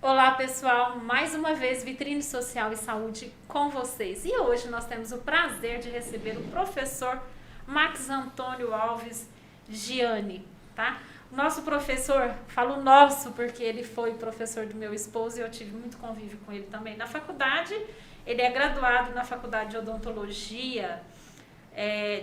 Olá pessoal, mais uma vez Vitrine Social e Saúde com vocês. E hoje nós temos o prazer de receber o professor Max Antônio Alves Gianni, tá? O nosso professor, falo nosso porque ele foi professor do meu esposo e eu tive muito convívio com ele também na faculdade. Ele é graduado na Faculdade de Odontologia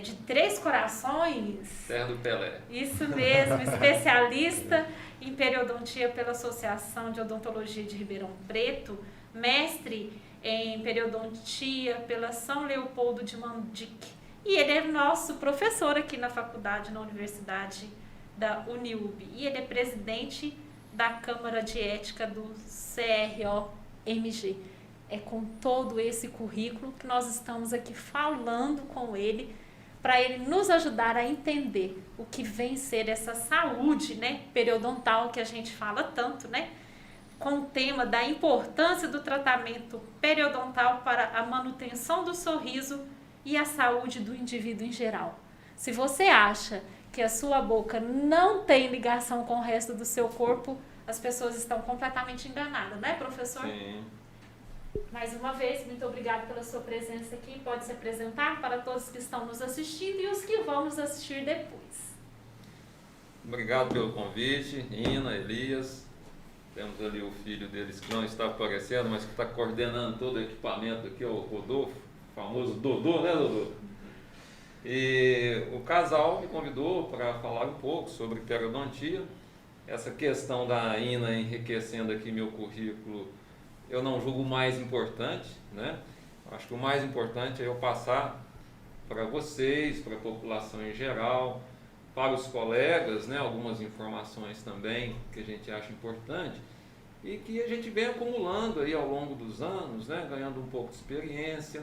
de Três Corações. Terra do Pelé. Isso mesmo, especialista em periodontia pela Associação de Odontologia de Ribeirão Preto, mestre em periodontia pela São Leopoldo de Mandique. E ele é nosso professor aqui na faculdade, na Universidade da Uniub. E ele é presidente da Câmara de Ética do CROMG. É com todo esse currículo que nós estamos aqui falando com ele, para ele nos ajudar a entender o que vem ser essa saúde, né, periodontal que a gente fala tanto, né, com o tema da importância do tratamento periodontal para a manutenção do sorriso e a saúde do indivíduo em geral. Se você acha que a sua boca não tem ligação com o resto do seu corpo, as pessoas estão completamente enganadas, né, professor? Sim. Mais uma vez, muito obrigada pela sua presença aqui. Pode se apresentar para todos que estão nos assistindo e os que vão nos assistir depois. Obrigado pelo convite, Ina, Elias. Temos ali o filho deles que não está aparecendo, mas que está coordenando todo o equipamento aqui, o Rodolfo, o famoso Dodô, né, Dodô? E o casal me convidou para falar um pouco sobre periodontia. Essa questão da Ina enriquecendo aqui meu currículo, eu não julgo o mais importante, né? Acho que o mais importante é eu passar para vocês, para a população em geral, para os colegas, né? Algumas informações também que a gente acha importante e que a gente vem acumulando aí ao longo dos anos, né? Ganhando um pouco de experiência.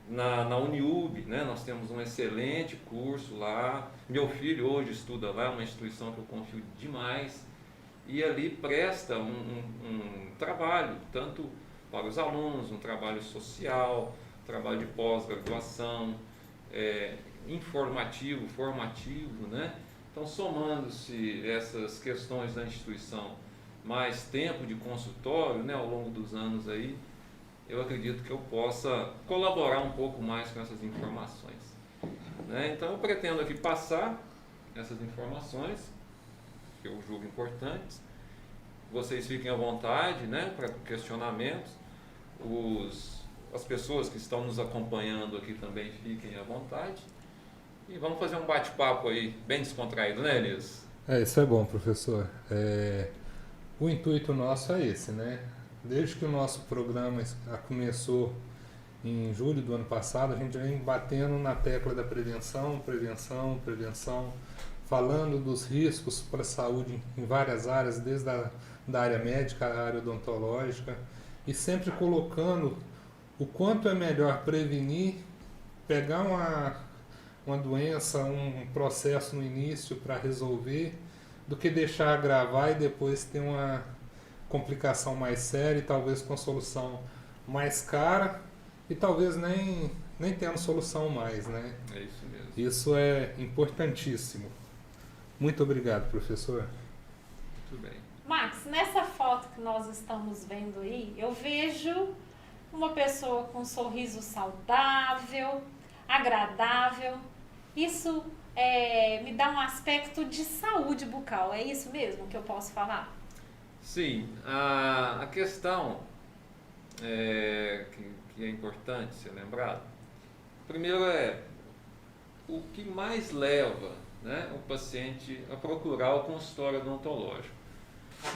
Na Uniub, né? Nós temos um excelente curso lá. Meu filho hoje estuda lá, uma instituição que eu confio demais. E ali presta um trabalho, tanto para os alunos, um trabalho social, trabalho de pós-graduação, informativo, formativo, né? Então, somando-se essas questões da instituição, mais tempo de consultório, né, ao longo dos anos aí, eu acredito que eu possa colaborar um pouco mais com essas informações, né? Então, eu pretendo aqui passar essas informações que eu julgo importantes. Vocês fiquem à vontade, né, para questionamentos. As pessoas que estão nos acompanhando aqui também fiquem à vontade. E vamos fazer um bate-papo aí, bem descontraído, né, Elias? Isso é bom, professor. O intuito nosso é esse, né? Desde que o nosso programa começou em julho do ano passado, a gente vem batendo na tecla da prevenção, prevenção, prevenção, falando dos riscos para a saúde em várias áreas, desde da área médica à área odontológica, e sempre colocando o quanto é melhor prevenir, pegar uma doença, um processo no início para resolver, do que deixar agravar e depois ter uma complicação mais séria e talvez com solução mais cara e talvez nem tendo solução mais, né? É isso mesmo. Isso é importantíssimo. Muito obrigado, professor. Muito bem. Max, nessa foto que nós estamos vendo aí, eu vejo uma pessoa com um sorriso saudável, agradável. Isso me dá um aspecto de saúde bucal, é isso mesmo que eu posso falar? Sim, a questão que é importante ser lembrado, primeiro o que mais leva, né, o paciente a procurar o consultório odontológico.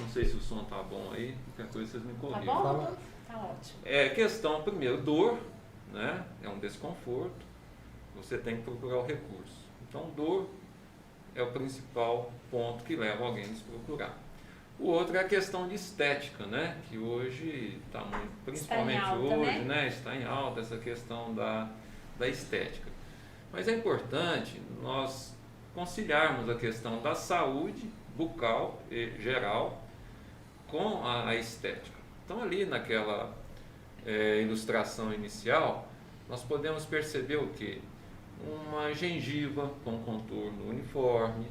Não sei se o som está bom aí, qualquer coisa vocês me Tá corrigem. bom? Tá ótimo. Questão, primeiro, dor, né, é um desconforto, você tem que procurar o recurso. Então, dor é o principal ponto que leva alguém a nos procurar. O outro é a questão de estética, né? Que hoje está muito, principalmente está em alta, hoje, né? Está em alta essa questão da estética. Mas é importante nós conciliarmos a questão da saúde bucal e geral com a estética. Então, ali naquela ilustração inicial, nós podemos perceber o quê? Uma gengiva com contorno uniforme,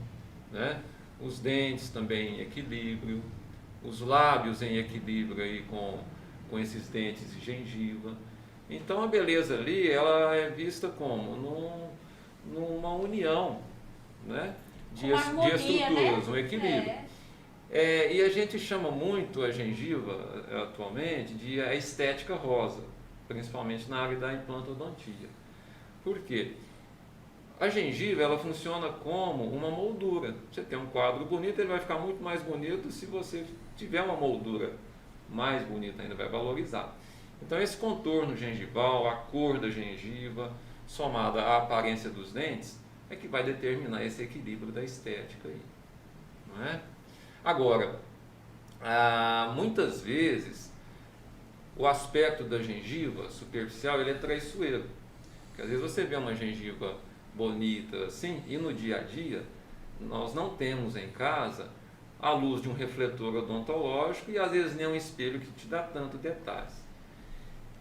né? Os dentes também em equilíbrio, os lábios em equilíbrio aí com esses dentes de gengiva. Então a beleza ali, ela é vista como numa união, né, de harmonia, estruturas, né? um equilíbrio. E a gente chama muito a gengiva atualmente de a estética rosa, principalmente na área da implantodontia. Por quê? A gengiva, ela funciona como uma moldura. Você tem um quadro bonito, ele vai ficar muito mais bonito se você tiver uma moldura mais bonita ainda, vai valorizar. Então esse contorno gengival, a cor da gengiva, somada à aparência dos dentes, é que vai determinar esse equilíbrio da estética aí, não é? Agora, muitas vezes o aspecto da gengiva superficial, ele é traiçoeiro, porque às vezes você vê uma gengiva bonita assim, e no dia a dia nós não temos em casa a luz de um refletor odontológico e às vezes nem um espelho que te dá tanto detalhes.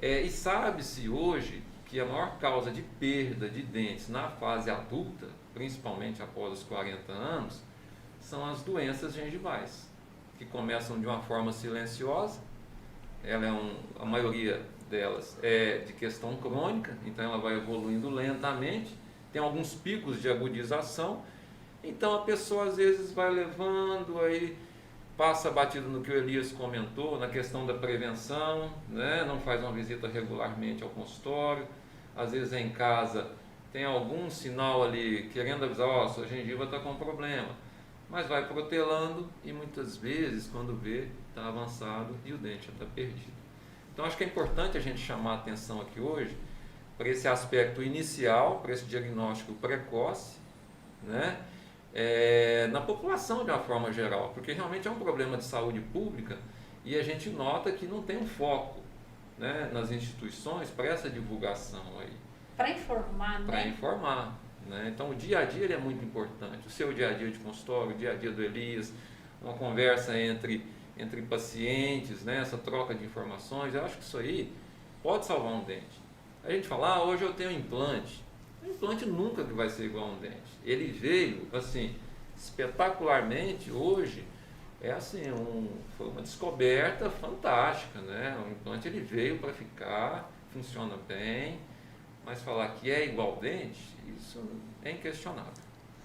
E sabe-se hoje que a maior causa de perda de dentes na fase adulta, principalmente após os 40 anos, são as doenças gengivais, que começam de uma forma silenciosa. A maioria delas é de questão crônica, então ela vai evoluindo lentamente, tem alguns picos de agudização, então a pessoa às vezes vai levando, aí passa batido no que o Elias comentou, na questão da prevenção, né? Não faz uma visita regularmente ao consultório, às vezes em casa tem algum sinal ali querendo avisar, sua gengiva está com problema, mas vai protelando e muitas vezes quando vê está avançado e o dente já está perdido. Então acho que é importante a gente chamar a atenção aqui hoje para esse aspecto inicial, para esse diagnóstico precoce, né? Na população de uma forma geral, porque realmente é um problema de saúde pública e a gente nota que não tem um foco, né, nas instituições para essa divulgação aí. Para informar, né? Para informar, né? Então o dia a dia ele é muito importante, o seu dia a dia de consultório, o dia a dia do Elias, uma conversa entre pacientes, né, essa troca de informações, eu acho que isso aí pode salvar um dente. A gente fala, hoje eu tenho um implante. O implante nunca que vai ser igual a um dente. Ele veio, assim, espetacularmente, hoje, foi uma descoberta fantástica, né? O implante ele veio para ficar, funciona bem, mas falar que é igual ao dente, isso é inquestionável.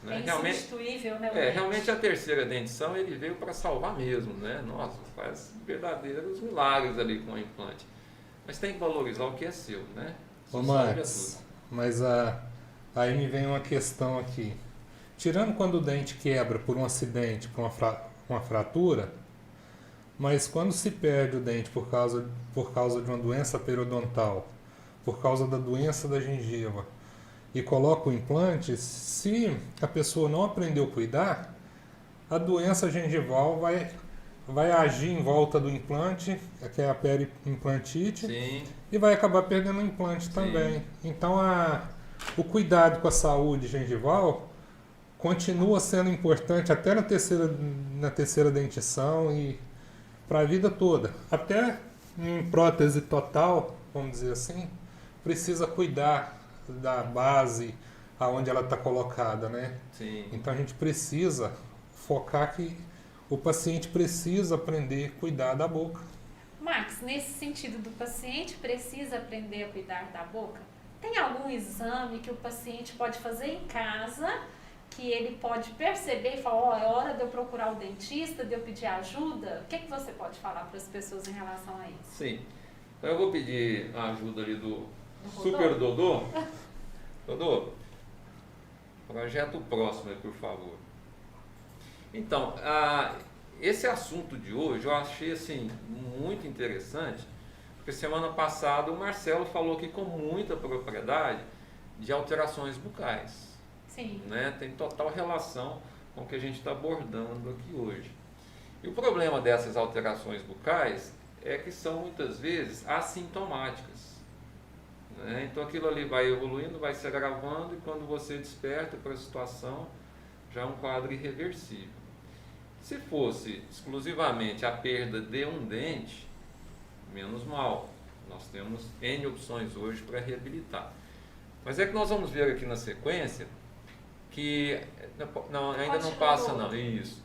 Né? É insubstituível, né? Realmente a terceira dentição, ele veio para salvar mesmo, né? Nossa, faz verdadeiros milagres ali com o implante. Mas tem que valorizar o que é seu, né? Ô Max, mas aí me vem uma questão aqui. Tirando quando o dente quebra por um acidente, por uma fratura, mas quando se perde o dente por causa de uma doença periodontal, por causa da doença da gengiva, e coloca o implante, se a pessoa não aprendeu a cuidar, a doença gengival vai agir em volta do implante, que é a periimplantite, sim, e vai acabar perdendo o implante também. Sim. Então o cuidado com a saúde gengival continua sendo importante até na terceira dentição e para a vida toda. Até em prótese total, vamos dizer assim, precisa cuidar da base aonde ela está colocada, né? Sim. Então a gente precisa focar que o paciente precisa aprender a cuidar da boca. Max, nesse sentido do paciente precisa aprender a cuidar da boca, tem algum exame que o paciente pode fazer em casa, que ele pode perceber e falar, é hora de eu procurar o dentista, de eu pedir ajuda? O que você pode falar para as pessoas em relação a isso? Sim, então eu vou pedir a ajuda ali do Super Dodô. Dodô, projeto próximo aí, por favor. Então, esse assunto de hoje eu achei assim, muito interessante, porque semana passada o Marcelo falou aqui com muita propriedade de alterações bucais. Sim. Né? Tem total relação com o que a gente está abordando aqui hoje. E o problema dessas alterações bucais é que são muitas vezes assintomáticas. Né? Então aquilo ali vai evoluindo, vai se agravando e quando você desperta para a situação, já é um quadro irreversível. Se fosse exclusivamente a perda de um dente, menos mal. Nós temos N opções hoje para reabilitar. Mas é que nós vamos ver aqui na sequência que... Não, ainda não passa não, isso.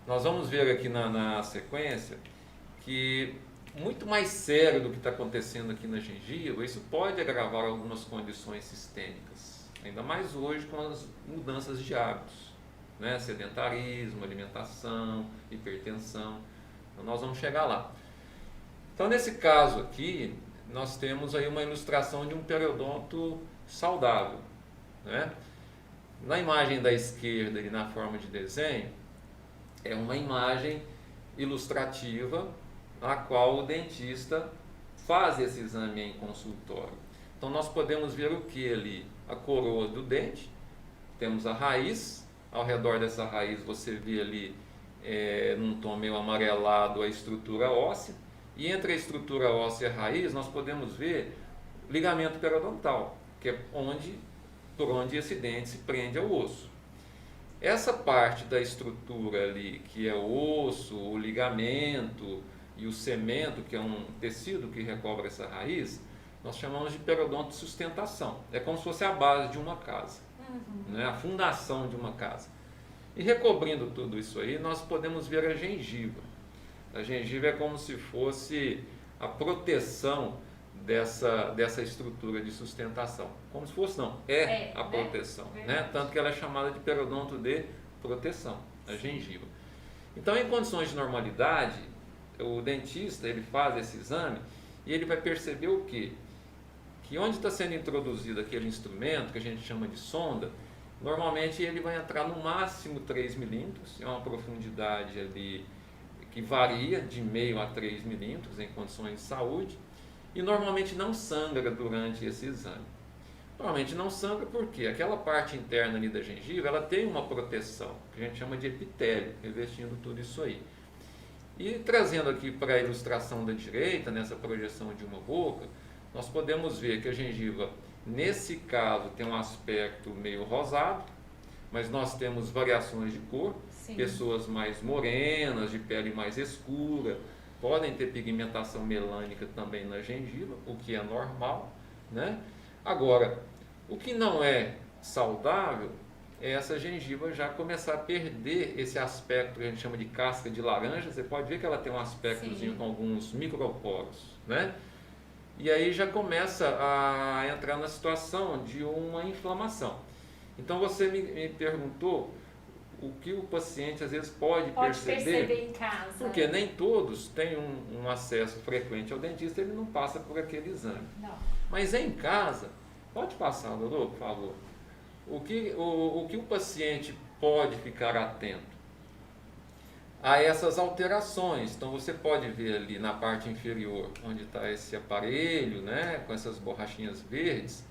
nós vamos ver aqui na sequência que muito mais sério do que está acontecendo aqui na gengiva, isso pode agravar algumas condições sistêmicas, ainda mais hoje com as mudanças de hábitos, né? Sedentarismo, alimentação, hipertensão, então nós vamos chegar lá. Então nesse caso aqui, nós temos aí uma ilustração de um periodonto saudável, né? Na imagem da esquerda e na forma de desenho, é uma imagem ilustrativa a qual o dentista faz esse exame em consultório. Então nós podemos ver o que ali? A coroa do dente, temos a raiz, ao redor dessa raiz você vê ali num tom meio amarelado a estrutura óssea, e entre a estrutura óssea e a raiz nós podemos ver ligamento periodontal, que é por onde esse dente se prende ao osso. Essa parte da estrutura ali, que é o osso, o ligamento e o cemento, que é um tecido que recobre essa raiz, nós chamamos de periodonto de sustentação. É como se fosse a base de uma casa, né? A fundação de uma casa. E recobrindo tudo isso aí, nós podemos ver a gengiva. A gengiva é como se fosse a proteção dessa estrutura de sustentação. Como se fosse, não, a proteção, né? Tanto que ela é chamada de periodonto de proteção, a gengiva. Então, em condições de normalidade, o dentista ele faz esse exame e ele vai perceber o quê? Que onde está sendo introduzido aquele instrumento, que a gente chama de sonda, normalmente ele vai entrar no máximo 3 milímetros, é uma profundidade ali que varia de meio a 3 milímetros em condições de saúde, e normalmente não sangra durante esse exame. Normalmente não sangra porque aquela parte interna ali da gengiva, ela tem uma proteção, que a gente chama de epitélio, revestindo tudo isso aí. E trazendo aqui para a ilustração da direita, nessa projeção de uma boca, nós podemos ver que a gengiva, nesse caso, tem um aspecto meio rosado, mas nós temos variações de cor. Sim. Pessoas mais morenas, de pele mais escura, podem ter pigmentação melânica também na gengiva, o que é normal, né? Agora, o que não é saudável é essa gengiva já começar a perder esse aspecto que a gente chama de casca de laranja. Você pode ver que ela tem um aspectozinho com alguns microporos, né? E aí já começa a entrar na situação de uma inflamação. Então você me perguntou o que o paciente às vezes pode perceber em casa. Porque nem todos têm um acesso frequente ao dentista, ele não passa por aquele exame. Não. Mas em casa, pode passar, doutor, por favor. O que o paciente pode ficar atento? A essas alterações. Então você pode ver ali na parte inferior, onde está esse aparelho, né, com essas borrachinhas verdes,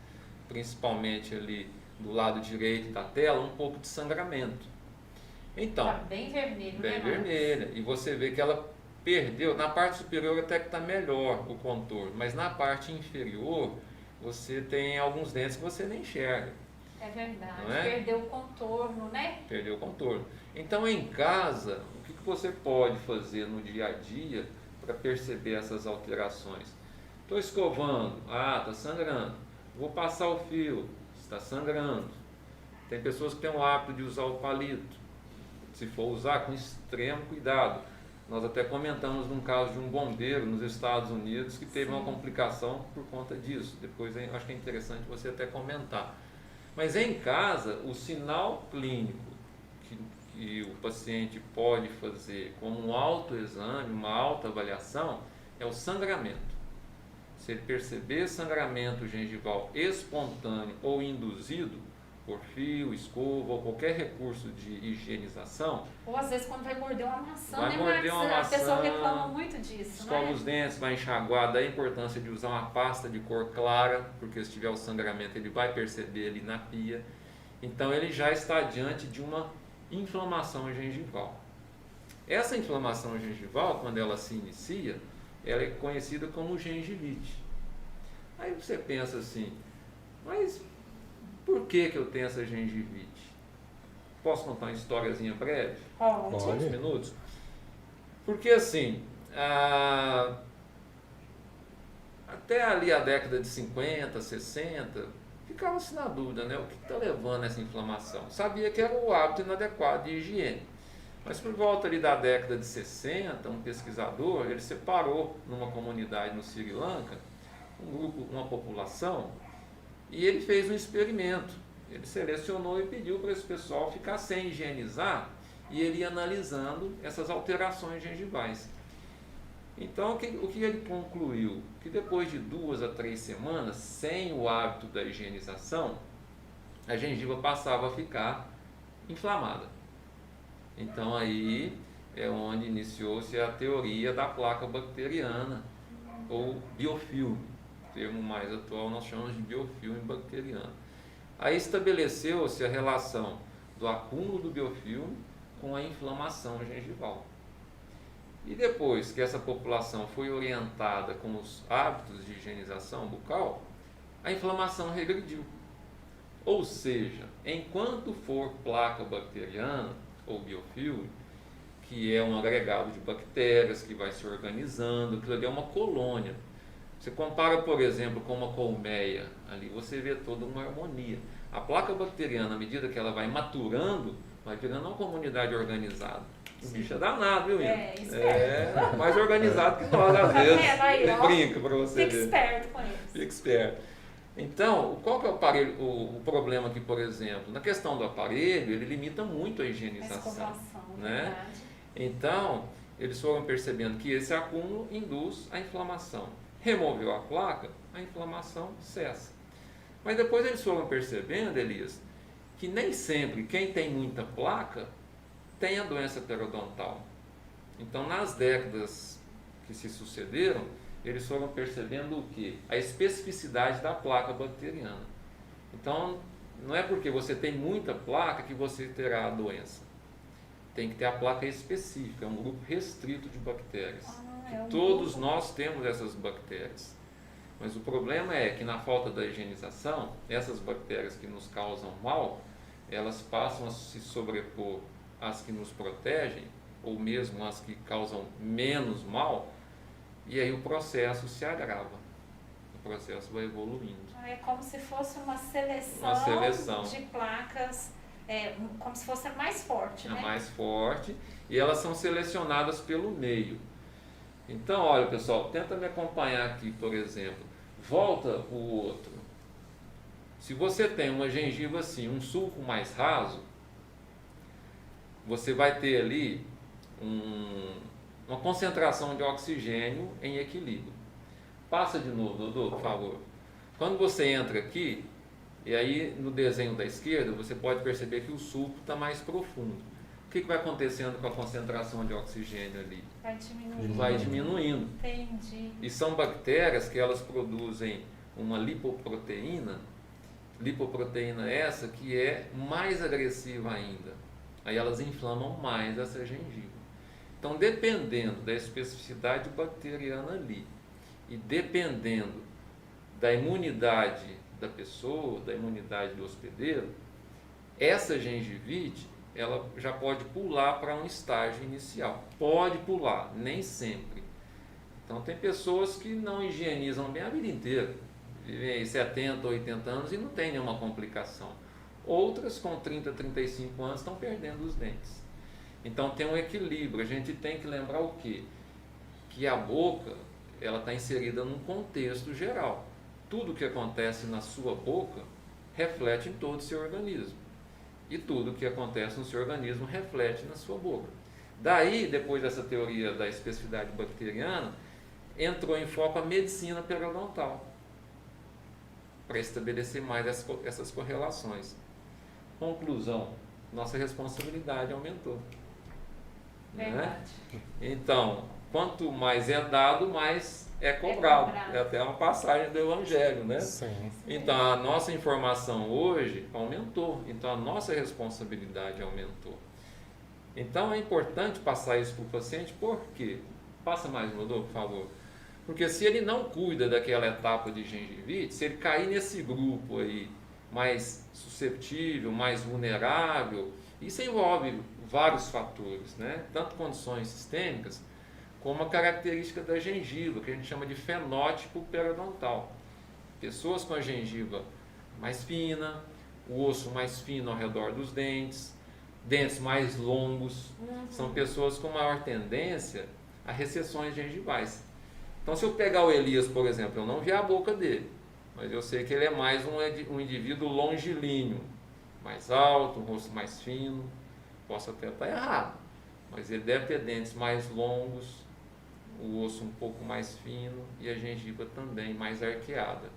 principalmente ali do lado direito da tela, um pouco de sangramento. Então, tá bem vermelho, bem né, vermelha. E você vê que ela perdeu, na parte superior até que está melhor o contorno, mas na parte inferior você tem alguns dentes que você nem enxerga. É verdade, não é? Perdeu o contorno, né? Perdeu o contorno. Então em casa, o que você pode fazer no dia a dia para perceber essas alterações? Estou escovando, está sangrando. Vou passar o fio, está sangrando. Tem pessoas que têm o hábito de usar o palito. Se for usar, com extremo cuidado. Nós até comentamos num caso de um bombeiro nos Estados Unidos que teve uma complicação por conta disso. Depois acho que é interessante você até comentar. Mas em casa, o sinal clínico que o paciente pode fazer como um autoexame, uma autoavaliação, é o sangramento. Se ele perceber sangramento gengival espontâneo ou induzido, por fio, escova ou qualquer recurso de higienização. Ou às vezes quando vai morder uma maçã, vai morder uma maçã, a pessoa reclama muito disso, escova né? os dentes, vai enxaguar, daí a importância de usar uma pasta de cor clara, porque se tiver o sangramento ele vai perceber ali na pia. Então ele já está diante de uma inflamação gengival. Essa inflamação gengival, quando ela se inicia, ela é conhecida como gengivite. Aí você pensa assim, mas por que eu tenho essa gengivite? Posso contar uma historiazinha breve? Pode. 5 minutos? Porque assim, até ali a década de 50, 60, ficava-se na dúvida, né? O que está levando essa inflamação? Sabia que era o hábito inadequado de higiene. Mas por volta ali da década de 60, um pesquisador, ele separou numa comunidade no Sri Lanka, um grupo, uma população, e ele fez um experimento. Ele selecionou e pediu para esse pessoal ficar sem higienizar, e ele ia analisando essas alterações gengivais. Então, o que ele concluiu? Que depois de 2 a 3 semanas, sem o hábito da higienização, a gengiva passava a ficar inflamada. Então, aí é onde iniciou-se a teoria da placa bacteriana, ou biofilme. O termo mais atual nós chamamos de biofilme bacteriano. Aí estabeleceu-se a relação do acúmulo do biofilme com a inflamação gengival. E depois que essa população foi orientada com os hábitos de higienização bucal, a inflamação regrediu. Ou seja, enquanto for placa bacteriana ou biofilme, que é um agregado de bactérias que vai se organizando, aquilo ali é uma colônia. Você compara, por exemplo, com uma colmeia, ali você vê toda uma harmonia. A placa bacteriana, à medida que ela vai maturando, vai virando uma comunidade organizada. O bicho é danado, viu, Ina? É mais organizado que nós, às vezes. Ele brinca para você ver. Fica esperto com isso. Fica esperto. Então, qual que é o aparelho, o problema aqui, por exemplo? Na questão do aparelho, ele limita muito a higienização. Né? Então, eles foram percebendo que esse acúmulo induz a inflamação. Removeu a placa, a inflamação cessa. Mas depois eles foram percebendo, Elias, que nem sempre quem tem muita placa tem a doença periodontal. Então, nas décadas que se sucederam, eles foram percebendo o quê? A especificidade da placa bacteriana. Então, não é porque você tem muita placa que você terá a doença. Tem que ter a placa específica, é um grupo restrito de bactérias. Todos nós temos essas bactérias. Mas o problema é que na falta da higienização, essas bactérias que nos causam mal, elas passam a se sobrepor às que nos protegem, ou mesmo às que causam menos mal, e aí o processo se agrava. O processo vai evoluindo. É como se fosse uma seleção de placas, como se fosse a mais forte, né? A mais forte, e elas são selecionadas pelo meio. Então, olha pessoal, tenta me acompanhar aqui, por exemplo. Volta o outro. Se você tem uma gengiva assim, um sulco mais raso, você vai ter ali uma concentração de oxigênio em equilíbrio. Passa de novo, Dodô, por favor. Quando você entra aqui, e aí no desenho da esquerda, você pode perceber que o sulco está mais profundo. O que vai acontecendo com a concentração de oxigênio ali? Vai diminuindo. Vai diminuindo. Entendi. E são bactérias que elas produzem uma lipoproteína essa que é mais agressiva ainda. Aí elas inflamam mais essa gengiva. Então, dependendo da especificidade bacteriana ali e dependendo da imunidade da pessoa, da imunidade do hospedeiro, essa gengivite, ela já pode pular para um estágio inicial. Pode pular, nem sempre. Então, tem pessoas que não higienizam bem a vida inteira. Vivem aí 70, 80 anos e não tem nenhuma complicação. Outras, com 30, 35 anos, estão perdendo os dentes. Então, tem um equilíbrio. A gente tem que lembrar o quê? Que a boca, ela está inserida num contexto geral. Tudo que acontece na sua boca reflete em todo o seu organismo. E tudo que acontece no seu organismo reflete na sua boca. Daí, depois dessa teoria da especificidade bacteriana, entrou em foco a medicina periodontal, para estabelecer mais essas correlações. Conclusão, nossa responsabilidade aumentou. Né? Então, quanto mais é dado, mais é cobrado. É até uma passagem do Evangelho, né? Sim. Então, a nossa informação hoje aumentou. Então, a nossa responsabilidade aumentou. Então, é importante passar isso para o paciente, por quê? Passa mais, Dodô, por favor. Porque se ele não cuida daquela etapa de gengivite, se ele cair nesse grupo aí mais susceptível, mais vulnerável, isso envolve vários fatores, né? Tanto condições sistêmicas, como a característica da gengiva, que a gente chama de fenótipo periodontal. Pessoas com a gengiva mais fina, o osso mais fino ao redor dos dentes, dentes mais longos, são pessoas com maior tendência a recessões gengivais. Então, se eu pegar o Elias, por exemplo, eu não vi a boca dele, mas eu sei que ele é mais um indivíduo longilíneo, mais alto, um rosto mais fino. Posso até estar errado, mas ele deve ter dentes mais longos, o osso um pouco mais fino e a gengiva também mais arqueada.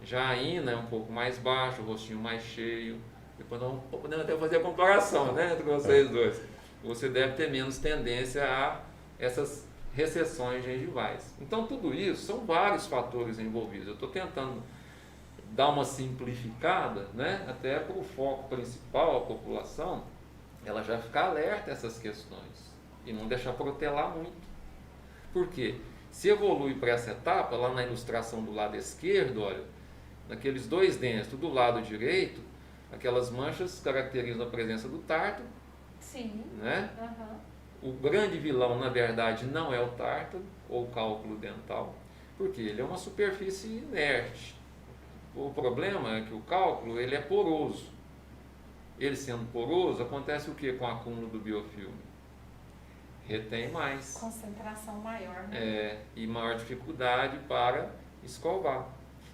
Já a Ina é um pouco mais baixo, o rostinho mais cheio. Depois nós podemos até fazer a comparação, né, entre vocês dois. Você deve ter menos tendência a essas recessões gengivais. Então, tudo isso são vários fatores envolvidos. Eu estou tentando dar uma simplificada, né, até para o foco principal, a população, ela já ficar alerta a essas questões e não deixar protelar muito. Por quê? Se evolui para essa etapa, lá na ilustração do lado esquerdo, olha, naqueles dois dentes do lado direito, aquelas manchas caracterizam a presença do tártaro. Sim. Né? Uhum. O grande vilão, na verdade, não é o tártaro ou o cálculo dental, porque ele é uma superfície inerte. O problema é que o cálculo ele é poroso. Ele sendo poroso, acontece o que com o acúmulo do biofilme? Retém mais. Concentração maior, né? E maior dificuldade para escovar.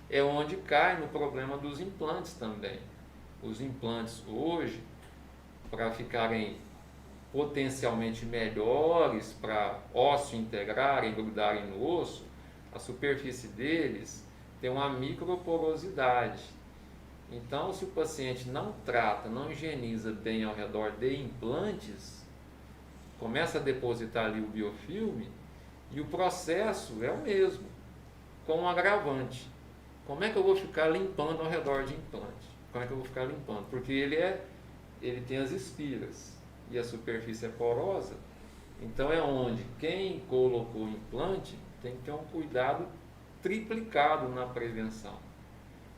É onde cai no problema dos implantes também. Os implantes hoje, para ficarem potencialmente melhores, para ósseo integrar e grudarem no osso, a superfície deles tem uma microporosidade. Então, se o paciente não trata, não higieniza bem ao redor de implantes, começa a depositar ali o biofilme e o processo é o mesmo, com um agravante. Como é que eu vou ficar limpando ao redor de implante? Como é que eu vou ficar limpando? Porque ele tem as espiras e a superfície é porosa, então é onde quem colocou o implante tem que ter um cuidado triplicado na prevenção,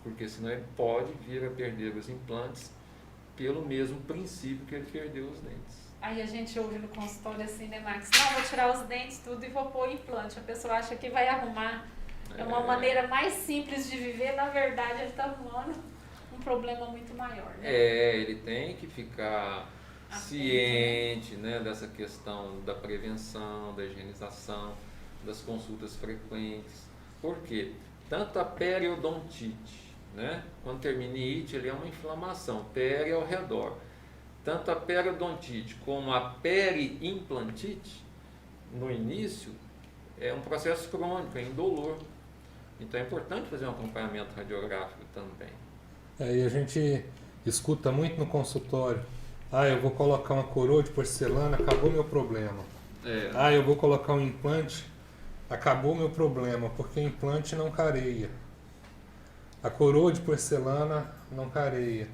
porque senão ele pode vir a perder os implantes pelo mesmo princípio que ele perdeu os dentes. Aí a gente ouve no consultório assim, né, Max? Não, vou tirar os dentes tudo e vou pôr o implante. A pessoa acha que vai arrumar. É uma maneira mais simples de viver, na verdade ele está arrumando um problema muito maior, né? Ele tem que ficar ciente, né, dessa questão da prevenção, da higienização, das consultas frequentes. Por quê? Tanto a periodontite, né, quando termina em ite, ele é uma inflamação, peri ao redor. Tanto a periodontite como a periimplantite, no início, é um processo crônico, é indolor. Então é importante fazer um acompanhamento radiográfico também. E a gente escuta muito no consultório: eu vou colocar uma coroa de porcelana, acabou meu problema. Eu vou colocar um implante, acabou meu problema, porque implante não careia. A coroa de porcelana não careia.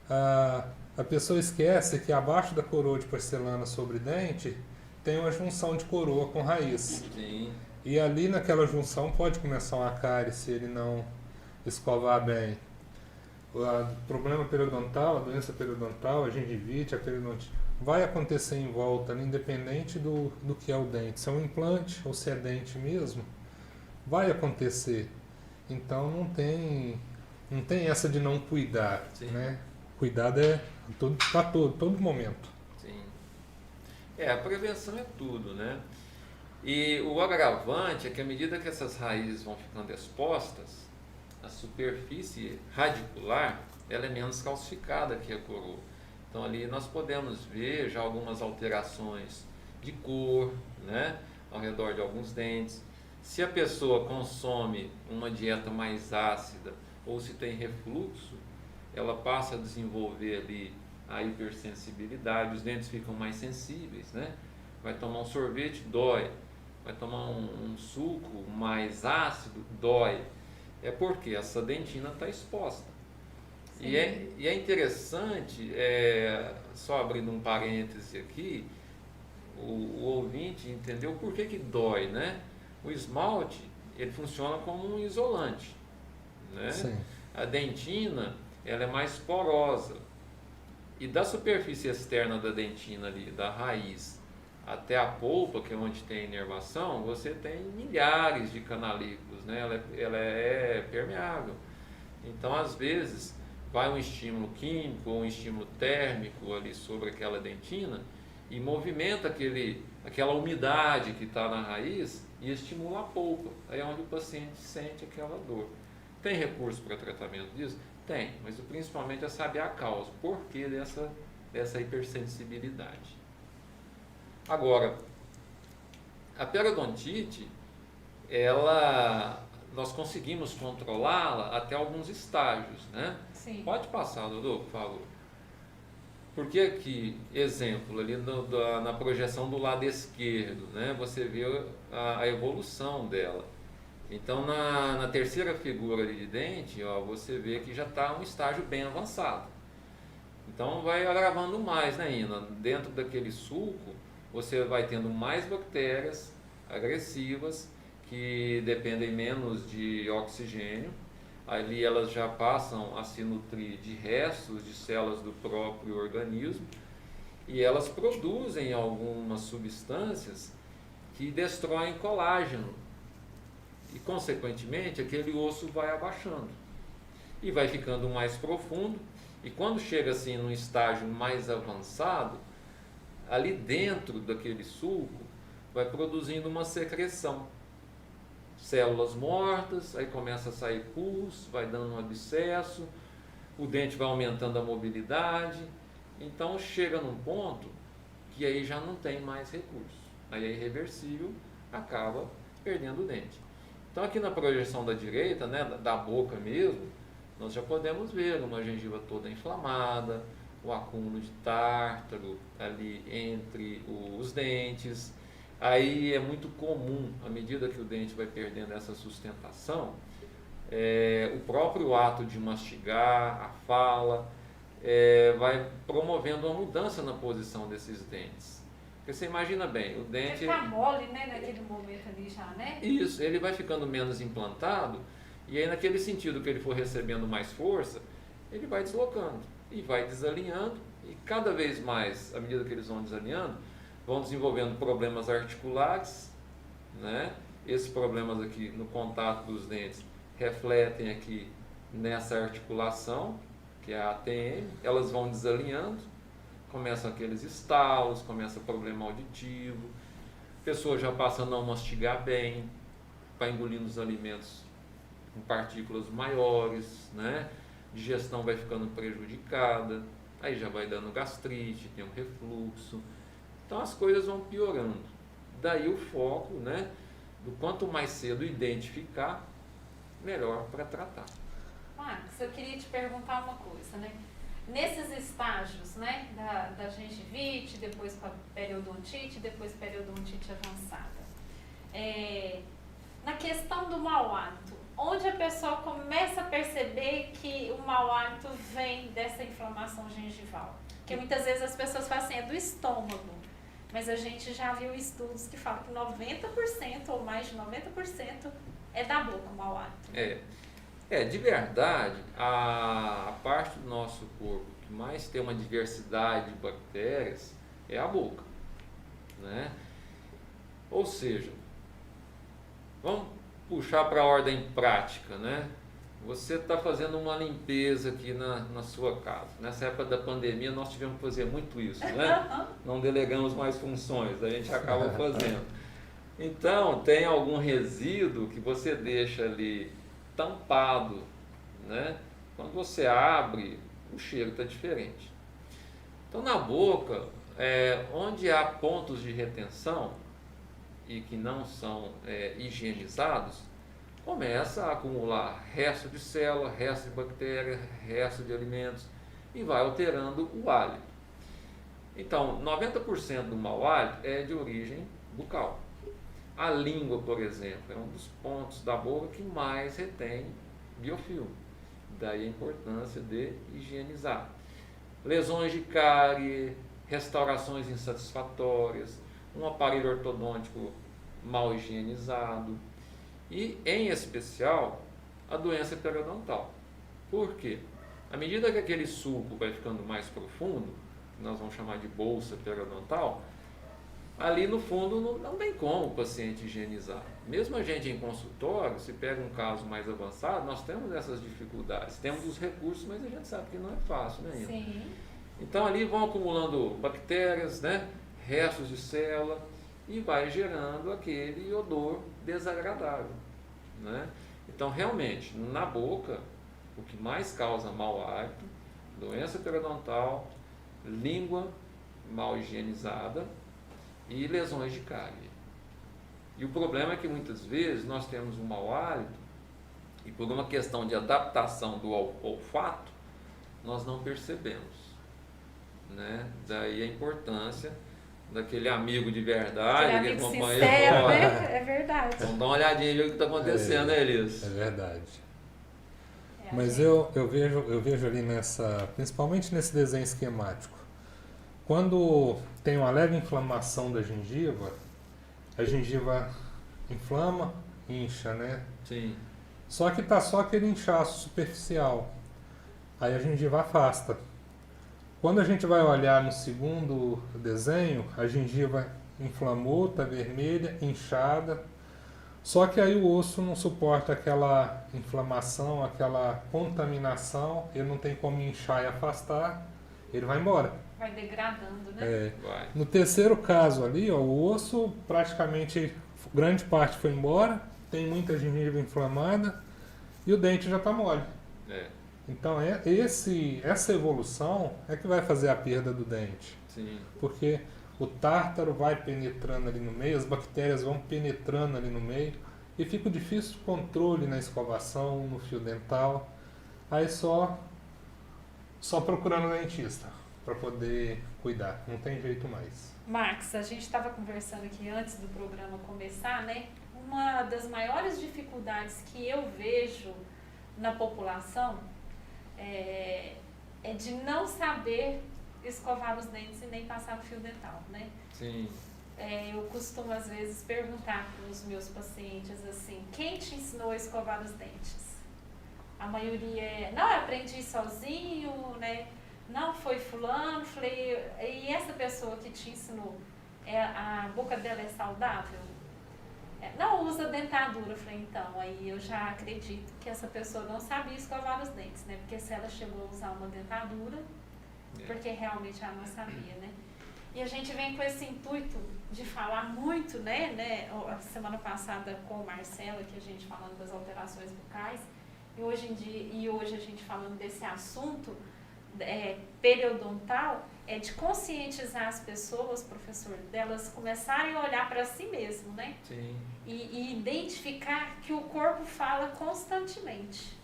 A pessoa esquece que abaixo da coroa de porcelana sobre dente tem uma junção de coroa com raiz. Sim. E ali naquela junção pode começar uma cárie se ele não escovar bem. O problema periodontal, a doença periodontal, a gengivite, a periodontite, vai acontecer em volta, independente do que é o dente. Se é um implante ou se é dente mesmo, vai acontecer. Então não tem essa de não cuidar, né? Cuidado é todo momento. Sim. A prevenção é tudo, né? E o agravante é que à medida que essas raízes vão ficando expostas, a superfície radicular ela é menos calcificada que a coroa. Então ali nós podemos ver já algumas alterações de cor, né, ao redor de alguns dentes. Se a pessoa consome uma dieta mais ácida ou se tem refluxo, ela passa a desenvolver ali a hipersensibilidade, os dentes ficam mais sensíveis, né? Vai tomar um sorvete, dói. Vai tomar um suco mais ácido, dói. É porque essa dentina está exposta. E é interessante, só abrindo um parêntese aqui, o ouvinte entendeu por que dói, né? O esmalte, ele funciona como um isolante, né? Sim. A dentina, ela é mais porosa. E da superfície externa da dentina ali, da raiz, até a polpa, que é onde tem inervação, você tem milhares de canalículos, né? Ela é permeável. Então, às vezes, vai um estímulo químico ou um estímulo térmico ali sobre aquela dentina e movimenta aquela umidade que está na raiz e estimula a polpa. Aí é onde o paciente sente aquela dor. Tem recurso para tratamento disso? Tem, mas principalmente é saber a causa, por que dessa hipersensibilidade. Agora, a periodontite, nós conseguimos controlá-la até alguns estágios, né? Sim. Pode passar, Dodô, por favor. Porque aqui, exemplo, ali na projeção do lado esquerdo, né? Você vê a evolução dela. Então, na terceira figura ali de dente, ó, você vê que já está um estágio bem avançado. Então, vai agravando mais, né, Ina? Dentro daquele sulco, você vai tendo mais bactérias agressivas que dependem menos de oxigênio. Ali elas já passam a se nutrir de restos de células do próprio organismo e elas produzem algumas substâncias que destroem colágeno. E, consequentemente, aquele osso vai abaixando e vai ficando mais profundo. E quando chega assim num estágio mais avançado, ali dentro daquele sulco vai produzindo uma secreção. Células mortas, aí começa a sair pus, vai dando um abscesso, o dente vai aumentando a mobilidade. Então chega num ponto que aí já não tem mais recurso. Aí é irreversível, acaba perdendo o dente. Então aqui na projeção da direita, né, da boca mesmo, nós já podemos ver uma gengiva toda inflamada, o acúmulo de tártaro ali entre os dentes. Aí é muito comum, à medida que o dente vai perdendo essa sustentação, o próprio ato de mastigar, a fala, vai promovendo uma mudança na posição desses dentes. Porque você imagina bem, o dente... Fica mole, né, naquele momento ali já, né? Isso, ele vai ficando menos implantado, e aí naquele sentido que ele for recebendo mais força, ele vai deslocando e vai desalinhando, e cada vez mais, à medida que eles vão desalinhando, vão desenvolvendo problemas articulares, né? Esses problemas aqui no contato dos dentes refletem aqui nessa articulação, que é a ATM, elas vão desalinhando, começam aqueles estalos, começa problema auditivo, a pessoa já passa a não mastigar bem, vai engolindo os alimentos com partículas maiores, né? Digestão vai ficando prejudicada, aí já vai dando gastrite, tem um refluxo. Então as coisas vão piorando. Daí o foco, né, do quanto mais cedo identificar, melhor para tratar. Max, eu queria te perguntar uma coisa, né? Nesses estágios, né, da gengivite, depois para periodontite, depois periodontite avançada, na questão do mau hálito, onde a pessoa começa a perceber que o mau hálito vem dessa inflamação gengival? Porque muitas vezes as pessoas falam assim, é do estômago. Mas a gente já viu estudos que falam que 90% ou mais de 90% é da boca o mau hálito. De verdade, a parte do nosso corpo que mais tem uma diversidade de bactérias é a boca, né? Ou seja, vamos puxar para a ordem prática, né? Você está fazendo uma limpeza aqui na sua casa. Nessa época da pandemia nós tivemos que fazer muito isso, né? Não delegamos mais funções, a gente acaba fazendo. Então, tem algum resíduo que você deixa ali tampado, né? Quando você abre, o cheiro está diferente. Então, na boca, onde há pontos de retenção e que não são higienizados, começa a acumular resto de célula, resto de bactéria, resto de alimentos e vai alterando o hálito. Então, 90% do mau hálito é de origem bucal. A língua, por exemplo, é um dos pontos da boca que mais retém biofilme. Daí a importância de higienizar. Lesões de cárie, restaurações insatisfatórias, um aparelho ortodôntico mal higienizado e, em especial, a doença periodontal. Por quê? À medida que aquele sulco vai ficando mais profundo, que nós vamos chamar de bolsa periodontal, ali no fundo não tem como o paciente higienizar. Mesmo a gente em consultório, se pega um caso mais avançado, nós temos essas dificuldades, temos os recursos, mas a gente sabe que não é fácil, né, Ina? Sim. Então ali vão acumulando bactérias, né, restos de célula e vai gerando aquele odor desagradável, né? Então realmente, na boca, o que mais causa mau hálito, doença periodontal, língua mal higienizada e lesões de cárie. E o problema é que muitas vezes nós temos um mau hálito e por uma questão de adaptação do olfato, nós não percebemos, né? Daí a importância daquele amigo de verdade, Aquele aquele amigo companheiro. sincero, Olha, né? É verdade. vamos dar uma olhadinha e ver o que está acontecendo, né, Elias? É verdade. É, Mas gente. eu vejo ali principalmente nesse desenho esquemático, quando tem uma leve inflamação da gengiva, a gengiva inflama, incha, né? Sim, Só que tá só aquele inchaço superficial. Aí a gengiva afasta. Quando a gente vai olhar no segundo desenho, a gengiva inflamou, tá vermelha, inchada. Só que aí o osso não suporta aquela inflamação, aquela contaminação, ele não tem como inchar e afastar, ele vai embora. Vai degradando, né? É, vai. no terceiro caso ali, ó, o osso praticamente, grande parte foi embora, tem muita gengiva inflamada e o dente já está mole. É, Então essa evolução é que vai fazer a perda do dente, sim, porque o tártaro vai penetrando ali no meio, as bactérias vão penetrando ali no meio e fica difícil o controle na escovação, no fio dental. Aí só procurando o dentista para poder cuidar, não tem jeito mais. Max, a gente estava conversando aqui antes do programa começar, né? Uma das maiores dificuldades que eu vejo na população é de não saber escovar os dentes e nem passar o fio dental, né? sim, Eu costumo às vezes perguntar para os meus pacientes assim, quem te ensinou a escovar os dentes? A maioria não, eu aprendi sozinho, né? Não, foi fulano, falei, e essa pessoa que te ensinou, a boca dela é saudável? Não usa dentadura. Eu falei, então, aí eu já acredito que essa pessoa não sabia escovar os dentes, né? Porque se ela chegou a usar uma dentadura, porque realmente ela não sabia, né? E a gente vem com esse intuito de falar muito, né? A semana passada com o Marcelo, que a gente falando das alterações bucais, e hoje a gente falando desse assunto periodontal, de conscientizar as pessoas, professor, delas começarem a olhar para si mesmo, né? sim. E identificar que o corpo fala constantemente.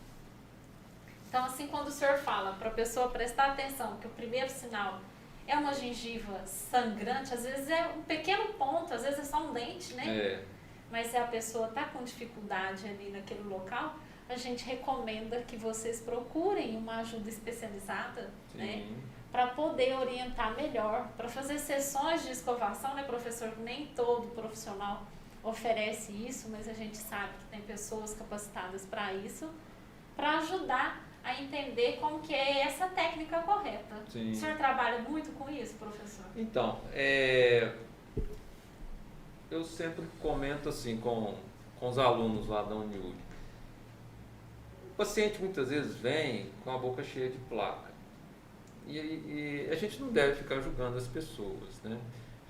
Então, assim, quando o senhor fala para a pessoa prestar atenção que o primeiro sinal é uma gengiva sangrante, às vezes é um pequeno ponto, às vezes é só um dente, né? É, Mas se a pessoa está com dificuldade ali naquele local, a gente recomenda que vocês procurem uma ajuda especializada, sim. né? Para poder orientar melhor, para fazer sessões de escovação, né, professor? Nem todo profissional oferece isso, mas a gente sabe que tem pessoas capacitadas para isso, para ajudar a entender como que é essa técnica correta. Sim. O senhor trabalha muito com isso, professor? Então, eu sempre comento assim com os alunos lá da Uniud. O paciente muitas vezes vem com a boca cheia de placa. E a gente não deve ficar julgando as pessoas, né?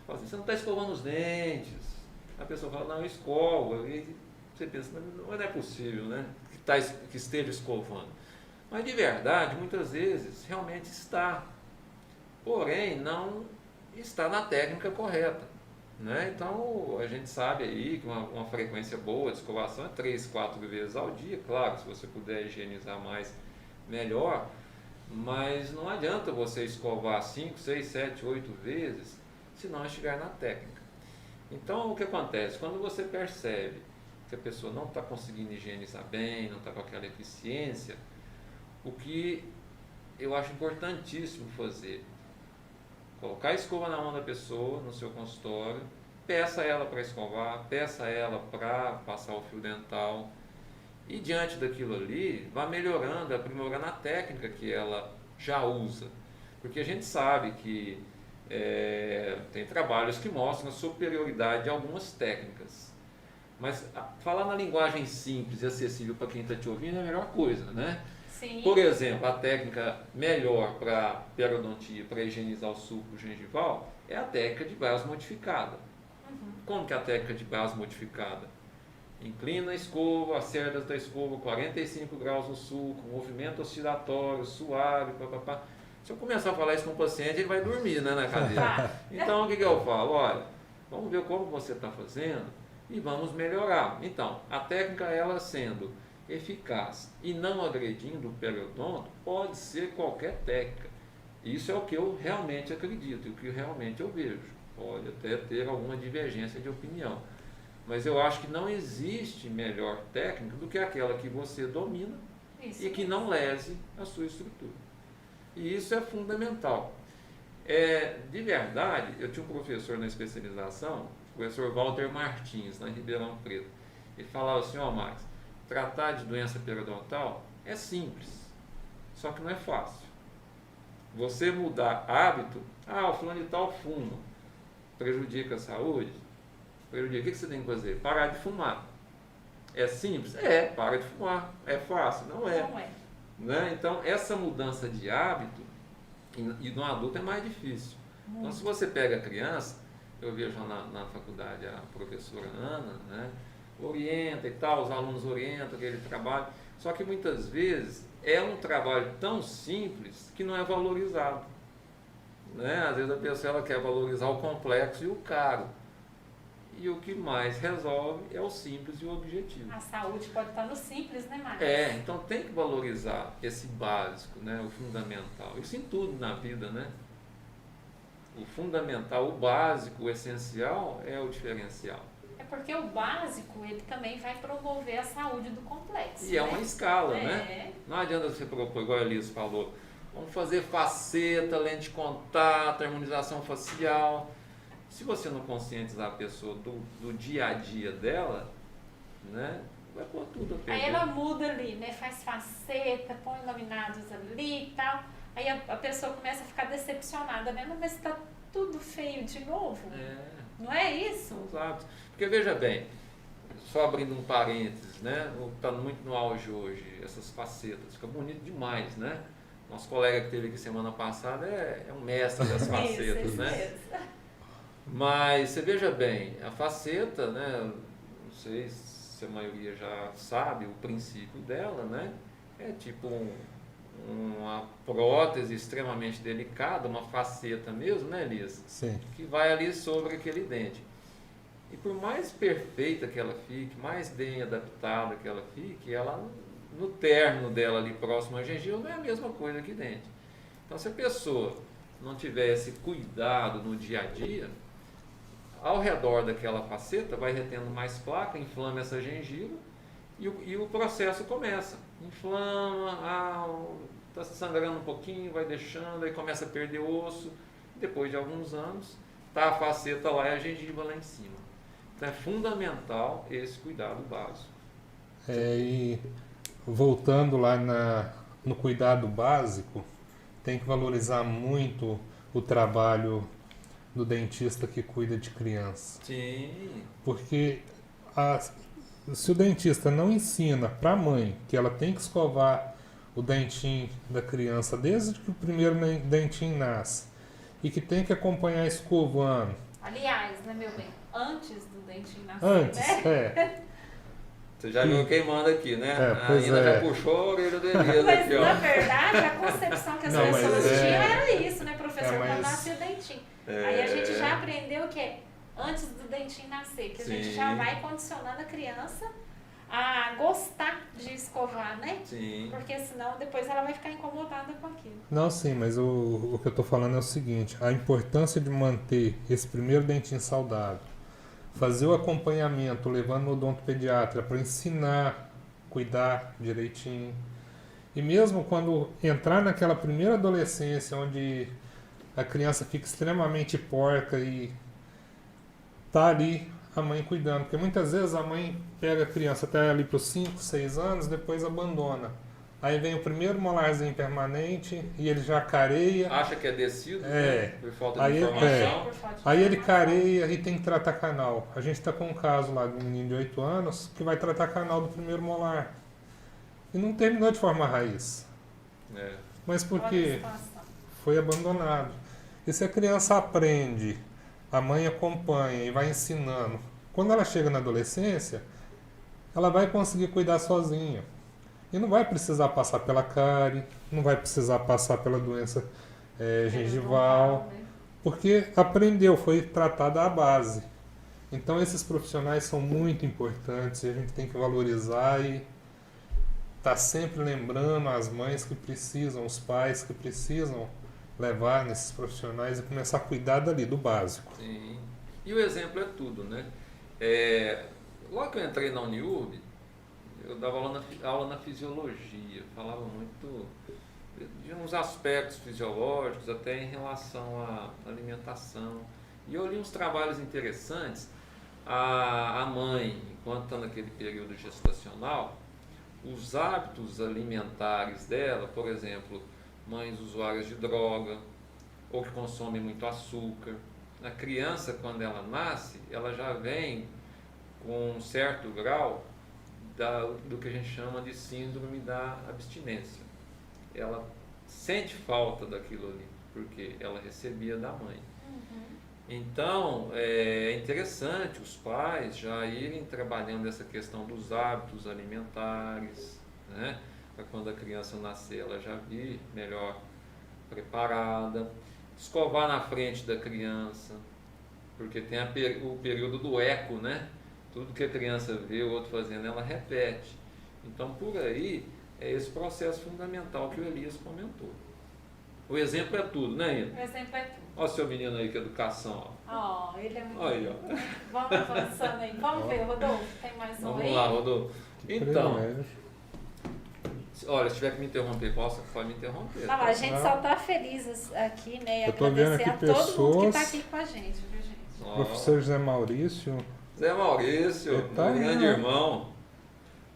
Fala assim, você não está escovando os dentes. A pessoa fala, não, eu escovo. E você pensa, não é possível, né? Que esteja escovando. Mas de verdade, muitas vezes, realmente está. Porém, não está na técnica correta, né? Então, a gente sabe aí que uma frequência boa de escovação é 3, 4 vezes ao dia. Claro, se você puder higienizar mais, melhor. Mas não adianta você escovar 5, 6, 7, 8 vezes se não estiver na técnica. Então, o que acontece? Quando você percebe que a pessoa não está conseguindo higienizar bem, não está com aquela eficiência, o que eu acho importantíssimo fazer, colocar a escova na mão da pessoa, no seu consultório, peça ela para escovar, peça ela para passar o fio dental, e diante daquilo ali, vá melhorando, aprimorando a técnica que ela já usa. Porque a gente sabe que Tem trabalhos que mostram a superioridade de algumas técnicas. Mas falar na linguagem simples e acessível para quem está te ouvindo é a melhor coisa, né? Sim. Por exemplo, a técnica melhor para periodontia, para higienizar o sulco gengival, é a técnica de base modificada. Como que é a técnica de base modificada? Inclina a escova, as cerdas da escova, 45 graus no sulco, movimento oscilatório, suave, papapá. Se eu começar a falar isso com o paciente, ele vai dormir, né, na cadeira. Então, o que eu falo? Olha, vamos ver como você está fazendo e vamos melhorar. Então, a técnica, ela sendo eficaz e não agredindo o periodonto, pode ser qualquer técnica. Isso é o que eu realmente acredito e o que realmente eu vejo. Pode até ter alguma divergência de opinião. Mas eu acho que não existe melhor técnica do que aquela que você domina e que não lese a sua estrutura. E isso é fundamental. De verdade, eu tinha um professor na especialização, o professor Walter Martins, lá em Ribeirão Preto. Ele falava assim, Max, tratar de doença periodontal é simples, só que não é fácil. Você mudar hábito, o fulano de tal fuma, prejudica a saúde, prejudica. O que você tem que fazer? Parar de fumar. É simples? Para de fumar. É fácil? Não é. Não é. Né? Então, essa mudança de hábito, e no adulto é mais difícil. Então, se você pega a criança, eu vejo na faculdade a professora Ana, né, orienta e tal, os alunos orientam aquele trabalho, só que muitas vezes é um trabalho tão simples que não é valorizado. Né? Às vezes a pessoa ela quer valorizar o complexo e o caro. E o que mais resolve é o simples e o objetivo. A saúde pode estar no simples, né, Marcos? Então tem que valorizar esse básico, né, o fundamental. Isso em tudo na vida, né? O fundamental, o básico, o essencial é o diferencial. É porque o básico, ele também vai promover a saúde do complexo. E é uma escala, né? Não adianta você propor, igual a Elisa falou, vamos fazer faceta, lente de contato, harmonização facial. Se você não conscientizar a pessoa do dia a dia dela, né, vai pôr tudo a perder. Aí ela muda ali, né, faz faceta, põe laminados ali e tal. Aí a pessoa começa a ficar decepcionada, né? Mas está tudo feio de novo. Não é isso? São os hábitos. Porque veja bem, só abrindo um parênteses, né? Está muito no auge hoje, essas facetas. Fica bonito demais, né? Nosso colega que esteve aqui semana passada é um mestre das facetas, isso né? mesmo. Mas você veja bem, a faceta, né? Não sei se a maioria já sabe o princípio dela, né? É tipo uma prótese extremamente delicada, uma faceta mesmo, né, Elisa? Sim. Que vai ali sobre aquele dente. E por mais perfeita que ela fique, mais bem adaptada que ela fique, ela, no término dela ali próximo à gengiva, não é a mesma coisa que dente. Então, se a pessoa não tiver esse cuidado no dia a dia, ao redor daquela faceta vai retendo mais placa, inflama essa gengiva e o processo começa. Inflama, está sangrando um pouquinho, vai deixando, aí começa a perder osso. Depois de alguns anos, está a faceta lá e a gengiva lá em cima. Então é fundamental esse cuidado básico. E voltando lá no cuidado básico, tem que valorizar muito o trabalho do dentista que cuida de criança. Sim. Porque se o dentista não ensina para a mãe que ela tem que escovar o dentinho da criança desde que o primeiro dentinho nasce e que tem que acompanhar escovando. Aliás, né, meu bem? Antes do dentinho nascer, Antes, né? Você já viu quem manda aqui, né? A pois Ina já puxou a orelha do Elias Mas, aqui, ó. na verdade, a concepção que as Não, mas pessoas tinham era isso, né, professor? mas- Quando nascia o dentinho. Aí a gente já aprendeu que é antes do dentinho nascer, que a gente já Sim. vai condicionando a criança a gostar de escovar, né? Sim. Porque senão depois ela vai ficar incomodada com aquilo. Não, sim, mas o que eu estou falando é o seguinte, a importância de manter esse primeiro dentinho saudável, fazer o acompanhamento, levando no odontopediatra para ensinar, cuidar direitinho. E mesmo quando entrar naquela primeira adolescência, onde a criança fica extremamente porca e tá ali a mãe cuidando. Porque muitas vezes a mãe pega a criança até ali para os 5, 6 anos, depois abandona Aí vem o primeiro molarzinho permanente e ele já careia. Acha que é descido, É. né? Por falta Aí de é. informação. Por falta de Aí ele informação. careia e tem que tratar canal. A gente está com um caso lá de um menino de 8 anos que vai tratar canal do primeiro molar. E não terminou de formar raiz. É. Mas por Olha a quê? situação. Foi abandonado. E se a criança aprende, a mãe acompanha e vai ensinando, quando ela chega na adolescência, ela vai conseguir cuidar sozinha. E não vai precisar passar pela cárie, não vai precisar passar pela doença gengival, Né? porque aprendeu, foi tratada à base. Então esses profissionais são muito importantes e a gente tem que valorizar e estar sempre lembrando as mães que precisam, os pais que precisam levar nesses profissionais e começar a cuidar dali, do básico. Sim. E o exemplo é tudo, né? Logo que eu entrei na Uniurb, eu dava aula na fisiologia, falava muito de uns aspectos fisiológicos, até em relação à alimentação. E eu li uns trabalhos interessantes. A mãe, enquanto está naquele período gestacional, os hábitos alimentares dela, por exemplo, mães usuárias de droga ou que consomem muito açúcar. A criança, quando ela nasce, ela já vem com um certo grau do que a gente chama de síndrome da abstinência. Ela sente falta daquilo ali, porque ela recebia da mãe. Então, é interessante os pais já irem trabalhando essa questão dos hábitos alimentares, né? Para quando a criança nascer, ela já vir melhor preparada. Escovar na frente da criança, porque tem o período do eco, né? Tudo que a criança vê o outro fazendo, ela repete. Então, por aí, é esse processo fundamental que o Elias comentou. O exemplo é tudo, né, Ina? O exemplo é tudo. Olha o seu menino aí, que educação. Ó, ele é muito Olha aí, lindo. Vamos avançando aí. Vamos ver, Rodolfo. Tem mais um aí? Vamos lá, Rodolfo. Então, Privilégio. olha, se tiver que me interromper, pode me interromper. Não, a gente só tá feliz aqui, né? E Eu tô vendo agradecer aqui a todo mundo que tá pessoas- aqui com a gente, viu, gente? Ó, Professor José Maurício, Zé Maurício, Ele tá meu aí, grande né? irmão.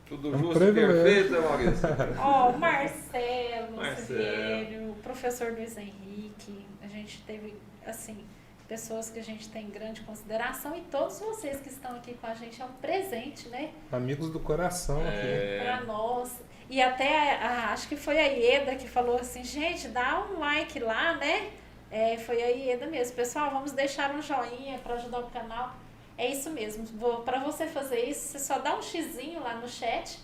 Tudo É um justo e privilégio. perfeito, Zé Maurício. Ó, o Marcelo Marcelo. Silvério, o professor Luiz Henrique. A gente teve, assim, pessoas que a gente tem grande consideração e todos vocês que estão aqui com a gente é um presente, né? amigos do coração aqui. Para nós. E até, acho que foi a Ieda que falou assim, gente, dá um like lá, né? Foi a Ieda mesmo. Pessoal, vamos deixar um joinha para ajudar o canal. É isso mesmo. Para você fazer isso, você só dá um xizinho lá no chat,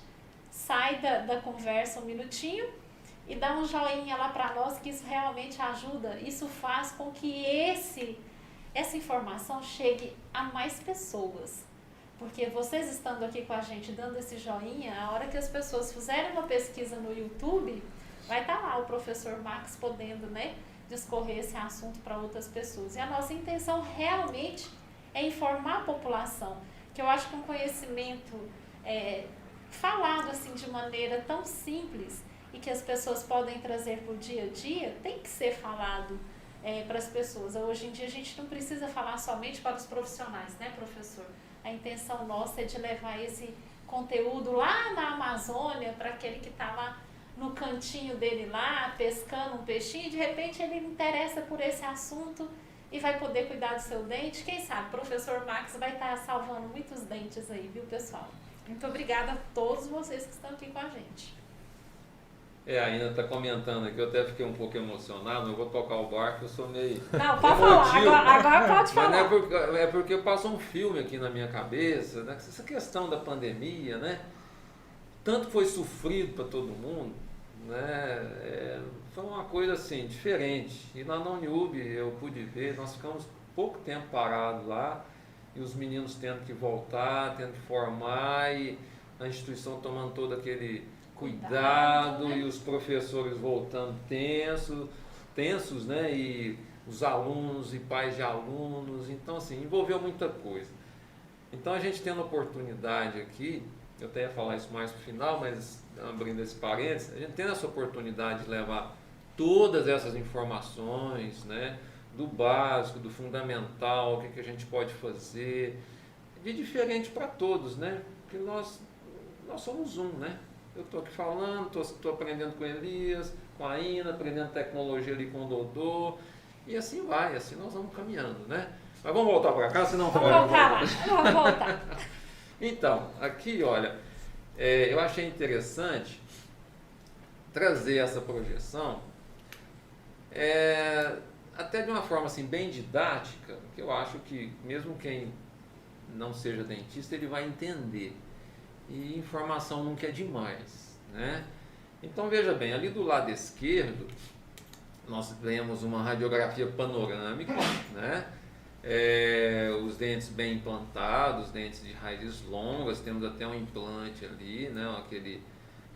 sai da conversa um minutinho e dá um joinha lá para nós, que isso realmente ajuda. Isso faz com que essa informação chegue a mais pessoas. Porque vocês estando aqui com a gente, dando esse joinha, a hora que as pessoas fizerem uma pesquisa no YouTube, vai estar lá o professor Max podendo, né, discorrer esse assunto para outras pessoas. E a nossa intenção realmente é informar a população, que eu acho que um conhecimento falado assim de maneira tão simples e que as pessoas podem trazer para o dia a dia, tem que ser falado para as pessoas. Hoje em dia a gente não precisa falar somente para os profissionais, né, professor? A intenção nossa é de levar esse conteúdo lá na Amazônia para aquele que está lá no cantinho dele lá, pescando um peixinho, e de repente ele interessa por esse assunto e vai poder cuidar do seu dente. Quem sabe o professor Max vai estar salvando muitos dentes aí, viu, pessoal? Muito obrigada a todos vocês que estão aqui com a gente. A Ina está comentando aqui, eu até fiquei um pouco emocionado, eu vou tocar o barco, eu sou meio... Não, pode falar, agora pode Mas falar. não é porque passou um filme aqui na minha cabeça, né? Essa questão da pandemia, né? Tanto foi sofrido para todo mundo, né? Foi uma coisa assim, diferente. E lá na Uniurb eu pude ver, nós ficamos pouco tempo parados lá, e os meninos tendo que voltar, tendo que formar, e a instituição tomando todo aquele cuidado, né? E os professores voltando tensos, né? E os alunos e pais de alunos, então assim, envolveu muita coisa. Então a gente tendo a oportunidade aqui, eu até ia falar isso mais no final, mas abrindo esse parênteses, a gente tendo essa oportunidade de levar todas essas informações, né? Do básico, do fundamental, o que a gente pode fazer, de diferente para todos, né? Porque nós somos um, né? eu estou aqui falando, estou aprendendo com Elias, com a Ina, aprendendo tecnologia ali com o Dodô, e assim vai, assim nós vamos caminhando, né? Mas vamos voltar para cá, senão Vamos voltar lá, vamos voltar. Então, aqui, olha, eu achei interessante trazer essa projeção, até de uma forma assim, bem didática, que eu acho que mesmo quem não seja dentista, ele vai entender. E informação nunca é demais, né? Então, veja bem, ali do lado esquerdo, nós vemos uma radiografia panorâmica, né? Os dentes bem implantados, dentes de raízes longas, temos até um implante ali, né?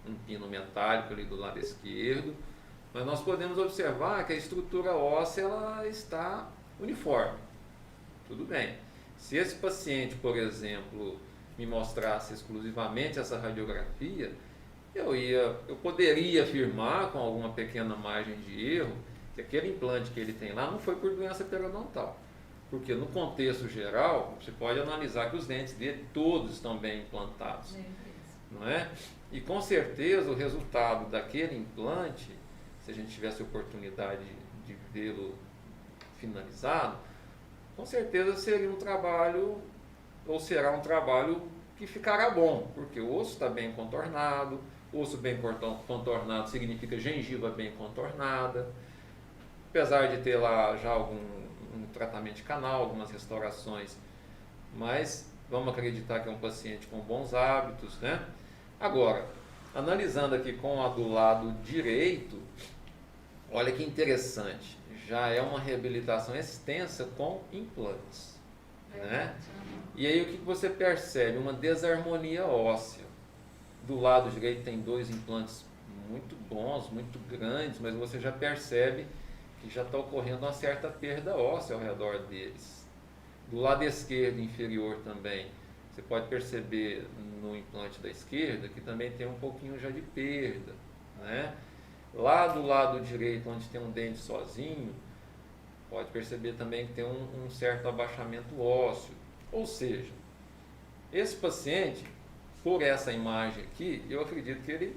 Um pino metálico ali do lado esquerdo, mas nós podemos observar que a estrutura óssea ela está uniforme, tudo bem. Se esse paciente, por exemplo, me mostrasse exclusivamente essa radiografia, eu poderia afirmar com alguma pequena margem de erro que aquele implante que ele tem lá não foi por doença periodontal. Porque no contexto geral, você pode analisar que os dentes dele todos estão bem implantados, não é? E com certeza o resultado daquele implante, se a gente tivesse a oportunidade de vê-lo finalizado, com certeza seria um trabalho, ou será um trabalho que ficará bom, porque o osso está bem contornado, osso bem contornado significa gengiva bem contornada, apesar de ter lá já um tratamento de canal, algumas restaurações, mas vamos acreditar que é um paciente com bons hábitos, né? Agora, analisando aqui com a do lado direito, olha que interessante, já é uma reabilitação extensa com implantes, né? E aí o que você percebe? Uma desarmonia óssea. Do lado direito tem 2 implantes muito bons, muito grandes, mas você já percebe que já está ocorrendo uma certa perda óssea ao redor deles. Do lado esquerdo inferior também, você pode perceber no implante da esquerda que também tem um pouquinho já de perda, né? Lá do lado direito, onde tem um dente sozinho, pode perceber também que tem um certo abaixamento ósseo. Ou seja, esse paciente, por essa imagem aqui, eu acredito que ele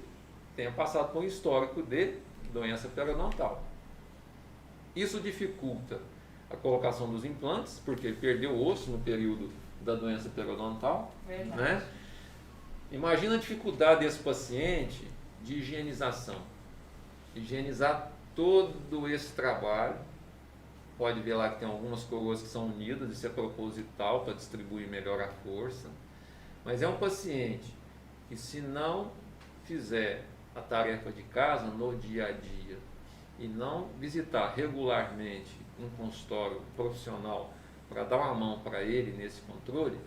tenha passado por um histórico de doença periodontal. Isso dificulta a colocação dos implantes, porque ele perdeu o osso no período da doença periodontal. Verdade. Né? Imagina a dificuldade desse paciente de higienização. Higienizar todo esse trabalho. Pode ver lá que tem algumas coroas que são unidas, isso é proposital para distribuir melhor a força. Mas é um paciente que, se não fizer a tarefa de casa no dia a dia e não visitar regularmente um consultório profissional para dar uma mão para ele nesse controle,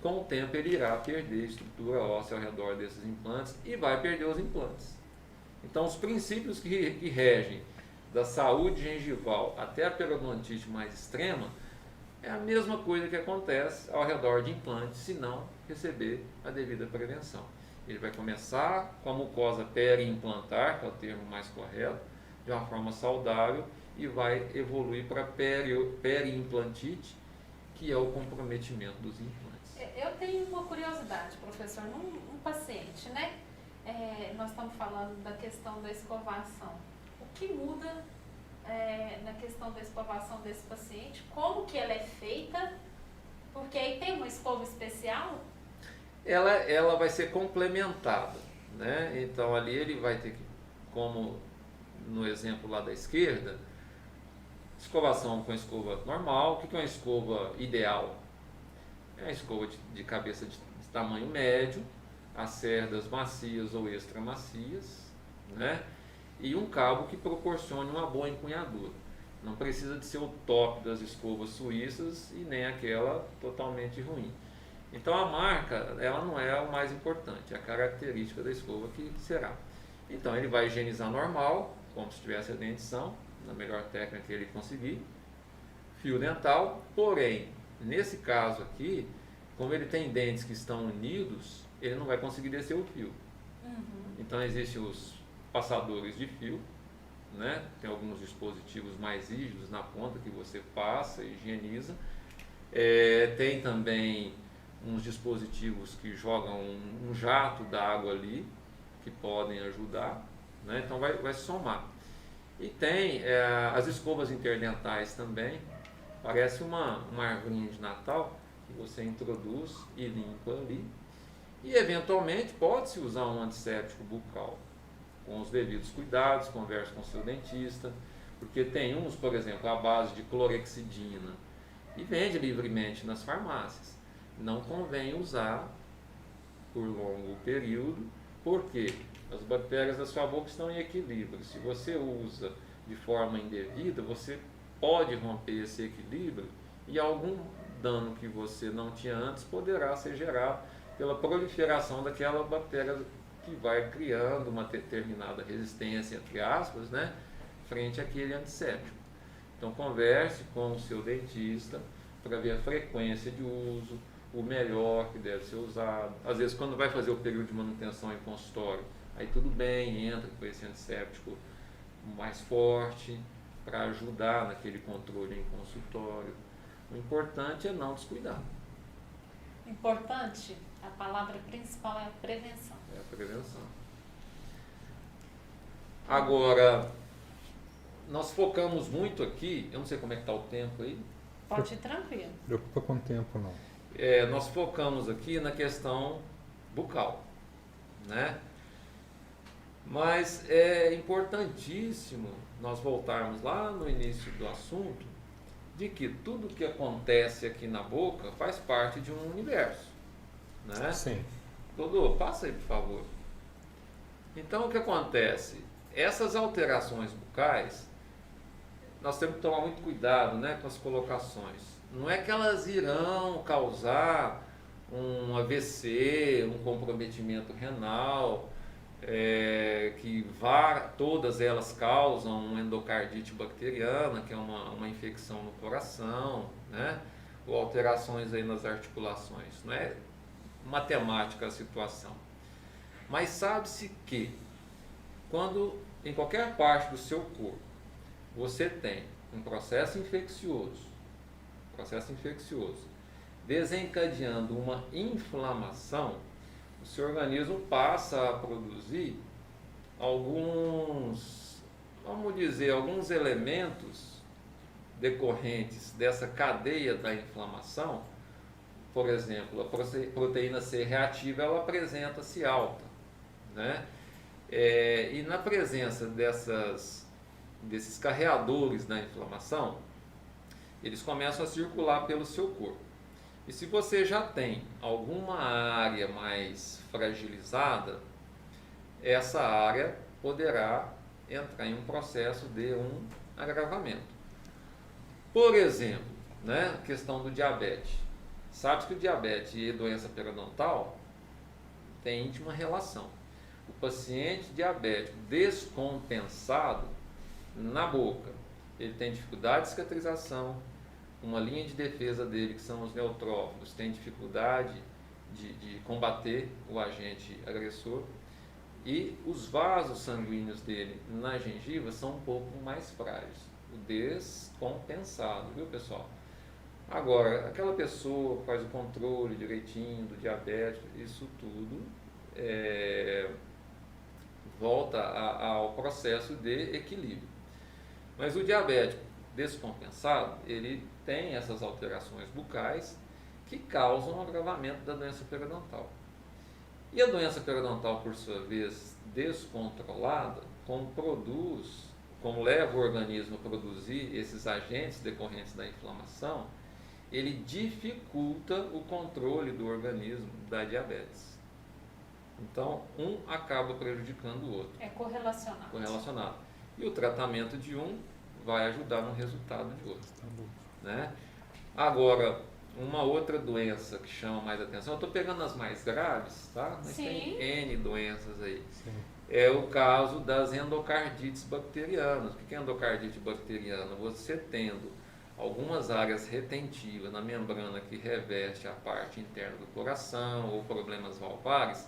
com o tempo ele irá perder estrutura óssea ao redor desses implantes e vai perder os implantes. Então, os princípios que regem da saúde gengival até a periodontite mais extrema é a mesma coisa que acontece ao redor de implantes, se não receber a devida prevenção. Ele vai começar com a mucosa peri-implantar, que é o termo mais correto, de uma forma saudável, e vai evoluir para peri-implantite, que é o comprometimento dos implantes. Eu tenho uma curiosidade, professor, num paciente, né? Nós estamos falando da questão da escovação. O que muda na questão da escovação desse paciente? Como que ela é feita? Porque aí tem uma escova especial? Ela vai ser complementada, né? Então ali ele vai ter que, como no exemplo lá da esquerda, escovação com escova normal. O que é uma escova ideal? É uma escova de cabeça de tamanho médio, as cerdas macias ou extra macias, né? E um cabo que proporcione uma boa empunhadura. Não precisa de ser o top das escovas suíças e nem aquela totalmente ruim. Então a marca, ela não é o mais importante, é a característica da escova que será. Então ele vai higienizar normal, como se tivesse a dentição, na melhor técnica que ele conseguir, fio dental, porém, nesse caso aqui, como ele tem dentes que estão unidos, ele não vai conseguir descer o fio. Então existem os passadores de fio, né? Tem alguns dispositivos mais rígidos na ponta que você passa e higieniza. Tem também uns dispositivos que jogam um jato d'água ali, que podem ajudar, né? Então vai somar. E tem as escovas interdentais também, parece uma arvorinha de Natal, que você introduz e limpa ali. E eventualmente pode-se usar um antisséptico bucal, com os devidos cuidados, converse com o seu dentista, porque tem uns, por exemplo, à base de clorexidina, e vende livremente nas farmácias. Não convém usar por longo período, porque as bactérias da sua boca estão em equilíbrio. Se você usa de forma indevida, você pode romper esse equilíbrio e algum dano que você não tinha antes poderá ser gerado pela proliferação daquela bactéria que vai criando uma determinada resistência, entre aspas, né, frente àquele antisséptico. Então converse com o seu dentista para ver a frequência de uso, o melhor que deve ser usado. Às vezes quando vai fazer o período de manutenção em consultório, aí tudo bem, entra com esse antisséptico mais forte para ajudar naquele controle em consultório. O importante é não descuidar. Importante, a palavra principal é a prevenção. É a prevenção. Agora, nós focamos muito aqui, eu não sei como é que está o tempo aí. Pode ir tranquilo. Preocupa com o tempo, não. Nós focamos aqui na questão bucal, né? Mas é importantíssimo nós voltarmos lá no início do assunto de que tudo que acontece aqui na boca faz parte de um universo, né? Sim. Dodô, passa aí, por favor. Então, o que acontece? Essas alterações bucais, nós temos que tomar muito cuidado, né, com as colocações. Não é que elas irão causar um AVC, um comprometimento renal, que todas elas causam uma endocardite bacteriana, que é uma infecção no coração, né? Ou alterações aí nas articulações. Não é matemática a situação. Mas sabe-se que quando em qualquer parte do seu corpo você tem um processo infeccioso desencadeando uma inflamação, o seu organismo passa a produzir alguns elementos decorrentes dessa cadeia da inflamação. Por exemplo, a proteína C reativa, ela apresenta-se alta, né? E na presença desses carreadores da inflamação, eles começam a circular pelo seu corpo. E se você já tem alguma área mais fragilizada, essa área poderá entrar em um processo de um agravamento. Por exemplo, né, a questão do diabetes. Sabe que o diabetes e a doença periodontal têm íntima relação. O paciente diabético descompensado na boca, ele tem dificuldade de cicatrização, uma linha de defesa dele, que são os neutrófilos, tem dificuldade de combater o agente agressor, e os vasos sanguíneos dele na gengiva são um pouco mais frágeis. O descompensado, viu, pessoal? Agora, aquela pessoa que faz o controle direitinho do diabetes, isso tudo volta ao processo de equilíbrio. Mas o diabético descompensado, ele tem essas alterações bucais que causam um agravamento da doença periodontal. E a doença periodontal, por sua vez, descontrolada, como leva o organismo a produzir esses agentes decorrentes da inflamação, ele dificulta o controle do organismo da diabetes. Então, um acaba prejudicando o outro. É correlacionado. E o tratamento de um vai ajudar no resultado de outro. Né? Agora, uma outra doença que chama mais atenção, eu estou pegando as mais graves, tá? Mas Sim. tem N doenças aí. Sim. É o caso das endocardites bacterianas. O que é endocardite bacteriana? Você tendo algumas áreas retentivas na membrana que reveste a parte interna do coração ou problemas valvares,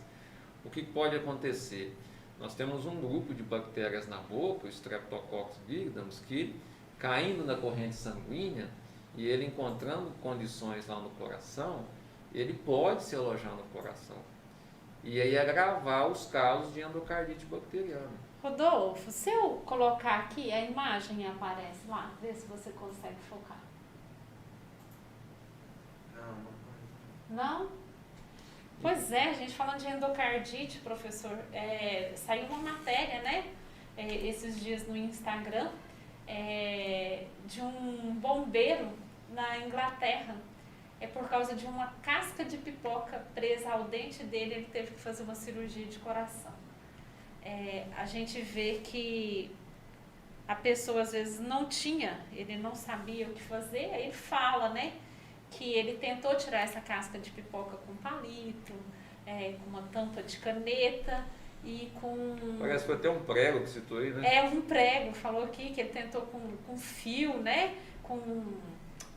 o que pode acontecer? Nós temos um grupo de bactérias na boca, o Streptococcus viridans, que caindo na corrente sanguínea e ele encontrando condições lá no coração, ele pode se alojar no coração. e aí agravar os casos de endocardite bacteriana. Rodolfo, se eu colocar aqui, a imagem aparece lá, vê se você consegue focar. Não? Pois é, a gente falando de endocardite, professor, saiu uma matéria, né, esses dias no Instagram, de um bombeiro na Inglaterra. Por causa de uma casca de pipoca presa ao dente dele, ele teve que fazer uma cirurgia de coração. A gente vê que a pessoa às vezes ele não sabia o que fazer, aí ele fala, né, que ele tentou tirar essa casca de pipoca com palito, com uma tampa de caneta e com... Parece que foi até um prego que citou aí, né? Um prego, falou aqui que ele tentou com fio, né, com...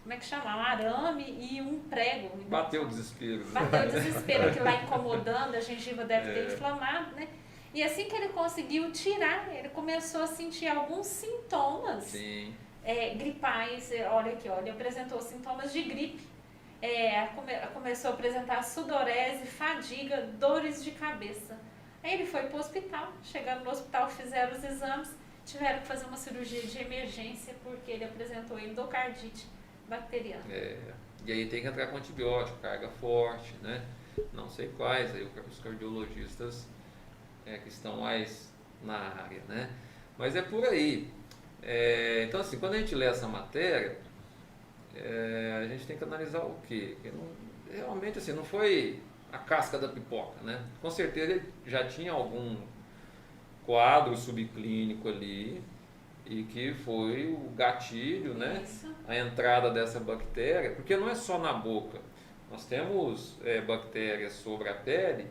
Como é que chama? Um arame e um prego. Bateu o desespero. Bateu o desespero, que lá incomodando, a gengiva deve ter inflamado, né? E assim que ele conseguiu tirar, ele começou a sentir alguns sintomas. Sim. Gripais. Olha aqui, ele apresentou sintomas de gripe. Começou a apresentar sudorese, fadiga, dores de cabeça. Aí ele foi para o hospital. Chegando no hospital, fizeram os exames, tiveram que fazer uma cirurgia de emergência porque ele apresentou endocardite bacteriana. E aí tem que entrar com antibiótico, carga forte, né? Não sei quais, aí os cardiologistas que estão mais na área, né? Mas é por aí. Então, assim, quando a gente lê essa matéria, a gente tem que analisar o quê? Que realmente, assim, não foi a casca da pipoca, né? Com certeza ele já tinha algum quadro subclínico ali e que foi o gatilho, né? Isso. A entrada dessa bactéria, porque não é só na boca. Nós temos bactérias sobre a pele,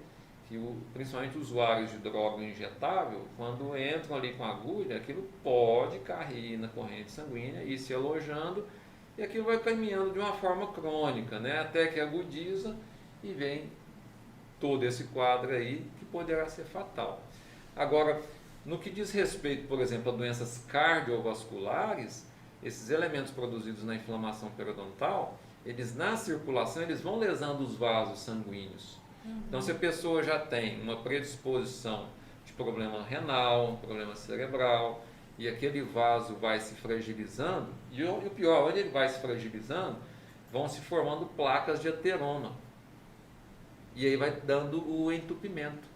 que principalmente usuários de droga injetável, quando entram ali com a agulha, aquilo pode cair na corrente sanguínea e ir se alojando, e aquilo vai caminhando de uma forma crônica, né? Até que agudiza e vem todo esse quadro aí que poderá ser fatal. Agora, no que diz respeito, por exemplo, a doenças cardiovasculares, esses elementos produzidos na inflamação periodontal, eles na circulação, eles vão lesando os vasos sanguíneos. Então, se a pessoa já tem uma predisposição de problema renal, problema cerebral, e aquele vaso vai se fragilizando, e o pior, onde ele vai se fragilizando, vão se formando placas de ateroma. E aí vai dando o entupimento.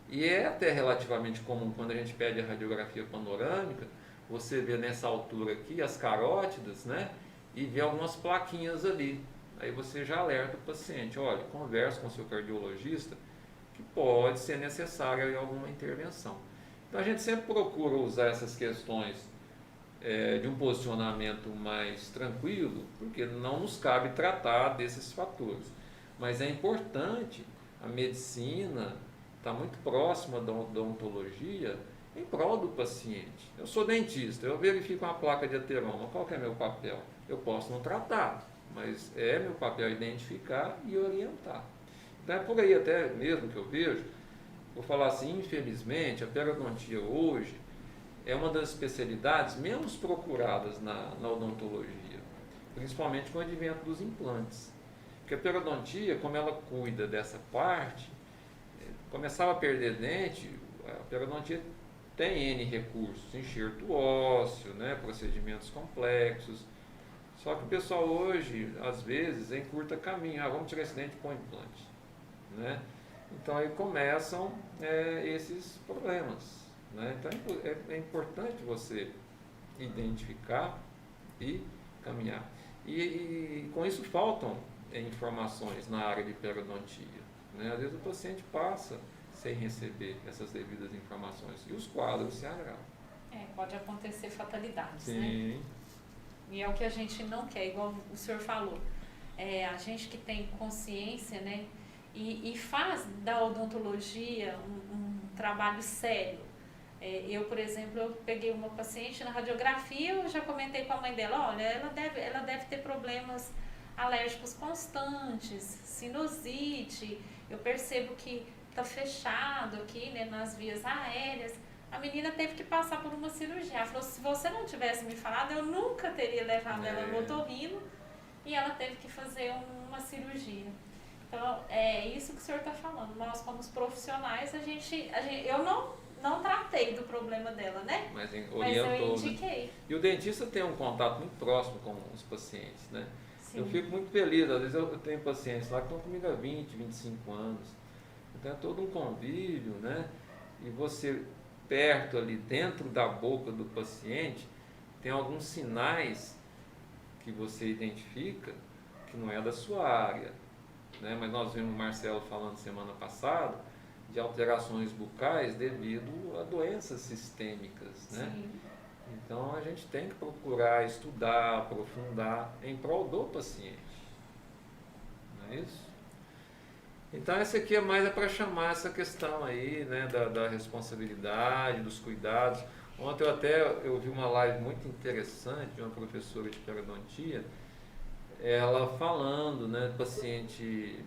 E é até relativamente comum, quando a gente pede a radiografia panorâmica, você vê nessa altura aqui as carótidas, né? E vê algumas plaquinhas ali. Aí você já alerta o paciente, olha, converse com o seu cardiologista, que pode ser necessária alguma intervenção. Então a gente sempre procura usar essas questões de um posicionamento mais tranquilo, porque não nos cabe tratar desses fatores. Mas é importante, a medicina está muito próxima da odontologia em prol do paciente. Eu sou dentista, eu verifico uma placa de ateroma, qual que é meu papel? Eu posso não tratar, mas é meu papel identificar e orientar. Então é por aí até mesmo que eu vejo, vou falar assim, infelizmente, a periodontia hoje é uma das especialidades menos procuradas na odontologia, principalmente com o advento dos implantes. Porque a periodontia, como ela cuida dessa parte, começava a perder dente, a periodontia tem N recursos, enxerto ósseo, né, procedimentos complexos. Só que o pessoal hoje, às vezes, encurta caminho. Vamos tirar esse dente e põe implante. Né? Então aí começam esses problemas. Né? Então é importante você identificar e caminhar. E com isso faltam informações na área de periodontia. Né? Às vezes o paciente passa sem receber essas devidas informações e os quadros se agravam. Pode acontecer fatalidades, Sim. né? E é o que a gente não quer, igual o senhor falou. A gente que tem consciência, né? E faz da odontologia um trabalho sério. Eu, por exemplo, eu peguei uma paciente na radiografia, eu já comentei com a mãe dela, olha, ela deve ter problemas alérgicos constantes, sinusite, eu percebo que está fechado aqui, né, nas vias aéreas. A menina teve que passar por uma cirurgia. Ela falou, se você não tivesse me falado, eu nunca teria levado ela no otorrino, e ela teve que fazer uma cirurgia. Então, é isso que o senhor está falando. Nós, como os profissionais, eu não tratei do problema dela, né? Mas eu orientou, indiquei. né? E o dentista tem um contato muito próximo com os pacientes, né? Sim. Eu fico muito feliz, às vezes eu tenho pacientes lá que estão comigo há 20, 25 anos. Então é todo um convívio, né? E você, perto ali, dentro da boca do paciente, tem alguns sinais que você identifica que não é da sua área, né? Mas nós vimos o Marcelo falando semana passada de alterações bucais devido a doenças sistêmicas, né? Sim. Então a gente tem que procurar estudar, aprofundar em prol do paciente, não é isso? Então essa aqui é mais para chamar essa questão aí, né, da responsabilidade, dos cuidados. Ontem eu vi uma live muito interessante de uma professora de periodontia, ela falando, né, do paciente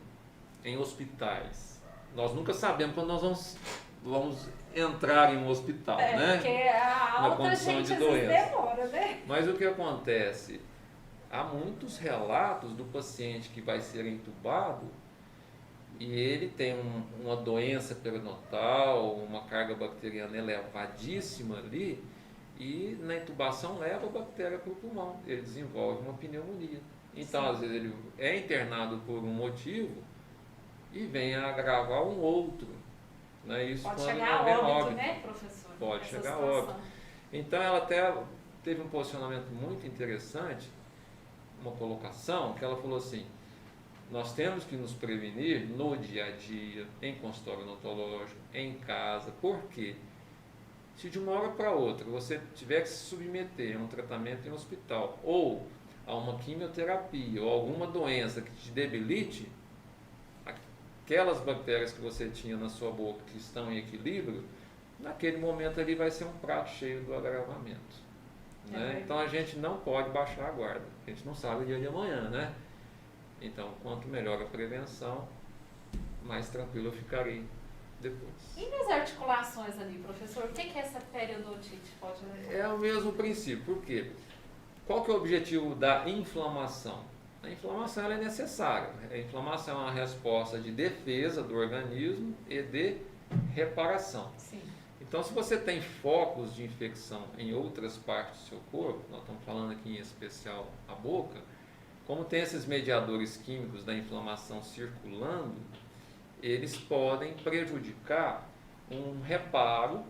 em hospitais. Nós nunca sabemos quando nós vamos entrar em um hospital, né? Porque a na alta condição gente de às vezes doença. demora, né? Mas o que acontece? Há muitos relatos do paciente que vai ser entubado e ele tem uma doença periodontal, uma carga bacteriana elevadíssima ali, e na intubação leva a bactéria para o pulmão, ele desenvolve uma pneumonia. Então, Sim. às vezes, ele é internado por um motivo e vem a agravar um outro. Né? Isso Pode quando chegar não é a óbito, óbito. né, professor? Pode Essa chegar a situação. óbito. Então, ela até teve um posicionamento muito interessante, uma colocação, que ela falou assim: nós temos que nos prevenir no dia a dia, em consultório odontológico, em casa. Por quê? Se de uma hora para outra você tiver que se submeter a um tratamento em hospital ou a uma quimioterapia ou alguma doença que te debilite, aquelas bactérias que você tinha na sua boca que estão em equilíbrio, naquele momento ali vai ser um prato cheio do agravamento. Né? Então a gente não pode baixar a guarda, a gente não sabe o dia de amanhã, né? Então, quanto melhor a prevenção, mais tranquilo eu ficarei depois. E nas articulações ali, professor, o que é essa periodontite pode levar? É o mesmo princípio, por quê? Qual que é o objetivo da inflamação? A inflamação ela é necessária. A inflamação é uma resposta de defesa do organismo e de reparação. Sim. Então, se você tem focos de infecção em outras partes do seu corpo, nós estamos falando aqui em especial a boca, como tem esses mediadores químicos da inflamação circulando, eles podem prejudicar um reparo,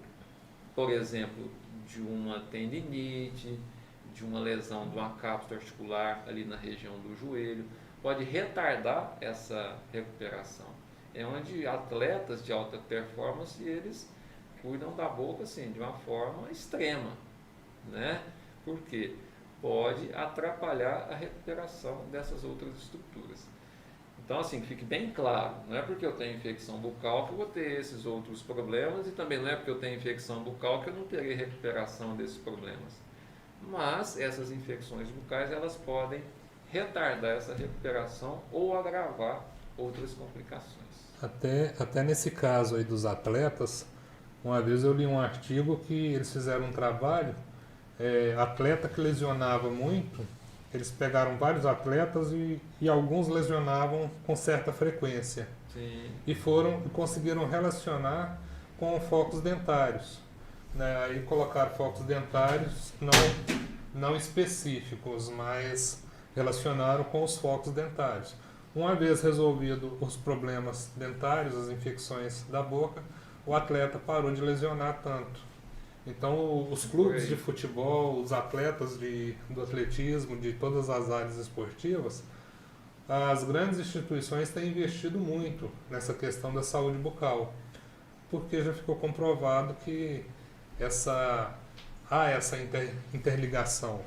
por exemplo, de uma tendinite, de uma lesão de uma cápsula articular ali na região do joelho, pode retardar essa recuperação. É onde atletas de alta performance, eles cuidam da boca assim, de uma forma extrema, né? Por quê? Pode atrapalhar a recuperação dessas outras estruturas. Então, assim, fique bem claro, não é porque eu tenho infecção bucal que eu vou ter esses outros problemas, e também não é porque eu tenho infecção bucal que eu não terei recuperação desses problemas. Mas essas infecções bucais, elas podem retardar essa recuperação ou agravar outras complicações. Até nesse caso aí dos atletas, uma vez eu li um artigo que eles fizeram um trabalho, atleta que lesionava muito, eles pegaram vários atletas e alguns lesionavam com certa frequência. Sim. E conseguiram relacionar com focos dentários. Né? Aí colocaram focos dentários não específicos, mas relacionaram com os focos dentários. Uma vez resolvido os problemas dentários, as infecções da boca, o atleta parou de lesionar tanto. Então, os clubes de futebol, os atletas do atletismo, de todas as áreas esportivas, as grandes instituições têm investido muito nessa questão da saúde bucal, porque já ficou comprovado que há essa interligação.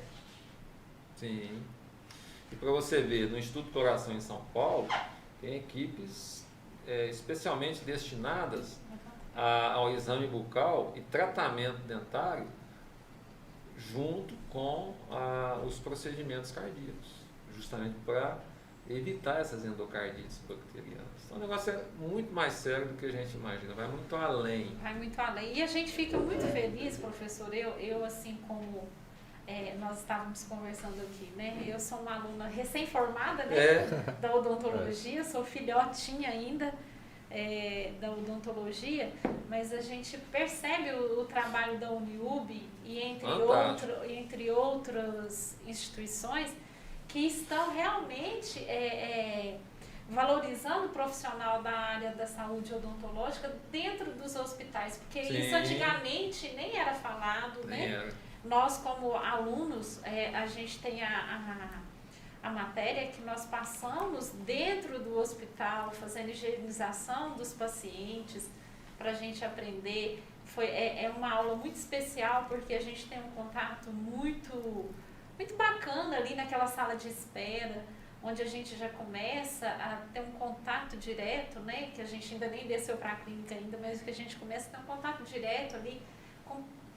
Sim. E para você ver, no Instituto Coração em São Paulo, tem equipes especialmente destinadas ao exame bucal e tratamento dentário junto com os procedimentos cardíacos, justamente para evitar essas endocardites bacterianas. Então o negócio é muito mais sério do que a gente imagina, vai muito além. Vai muito além. E a gente fica muito feliz, professor, eu assim como nós estávamos conversando aqui, né? Eu sou uma aluna recém-formada, né? Da odontologia, sou filhotinha ainda da odontologia, mas a gente percebe o trabalho da Uniub e entre outras instituições que estão realmente valorizando o profissional da área da saúde odontológica dentro dos hospitais, porque isso antigamente nem era falado, né? Nós, como alunos, a gente tem a matéria que nós passamos dentro do hospital, fazendo higienização dos pacientes, para a gente aprender. É uma aula muito especial, porque a gente tem um contato muito bacana ali naquela sala de espera, onde a gente já começa a ter um contato direto, né? Que a gente ainda nem desceu para a clínica ainda, mas que a gente começa a ter um contato direto ali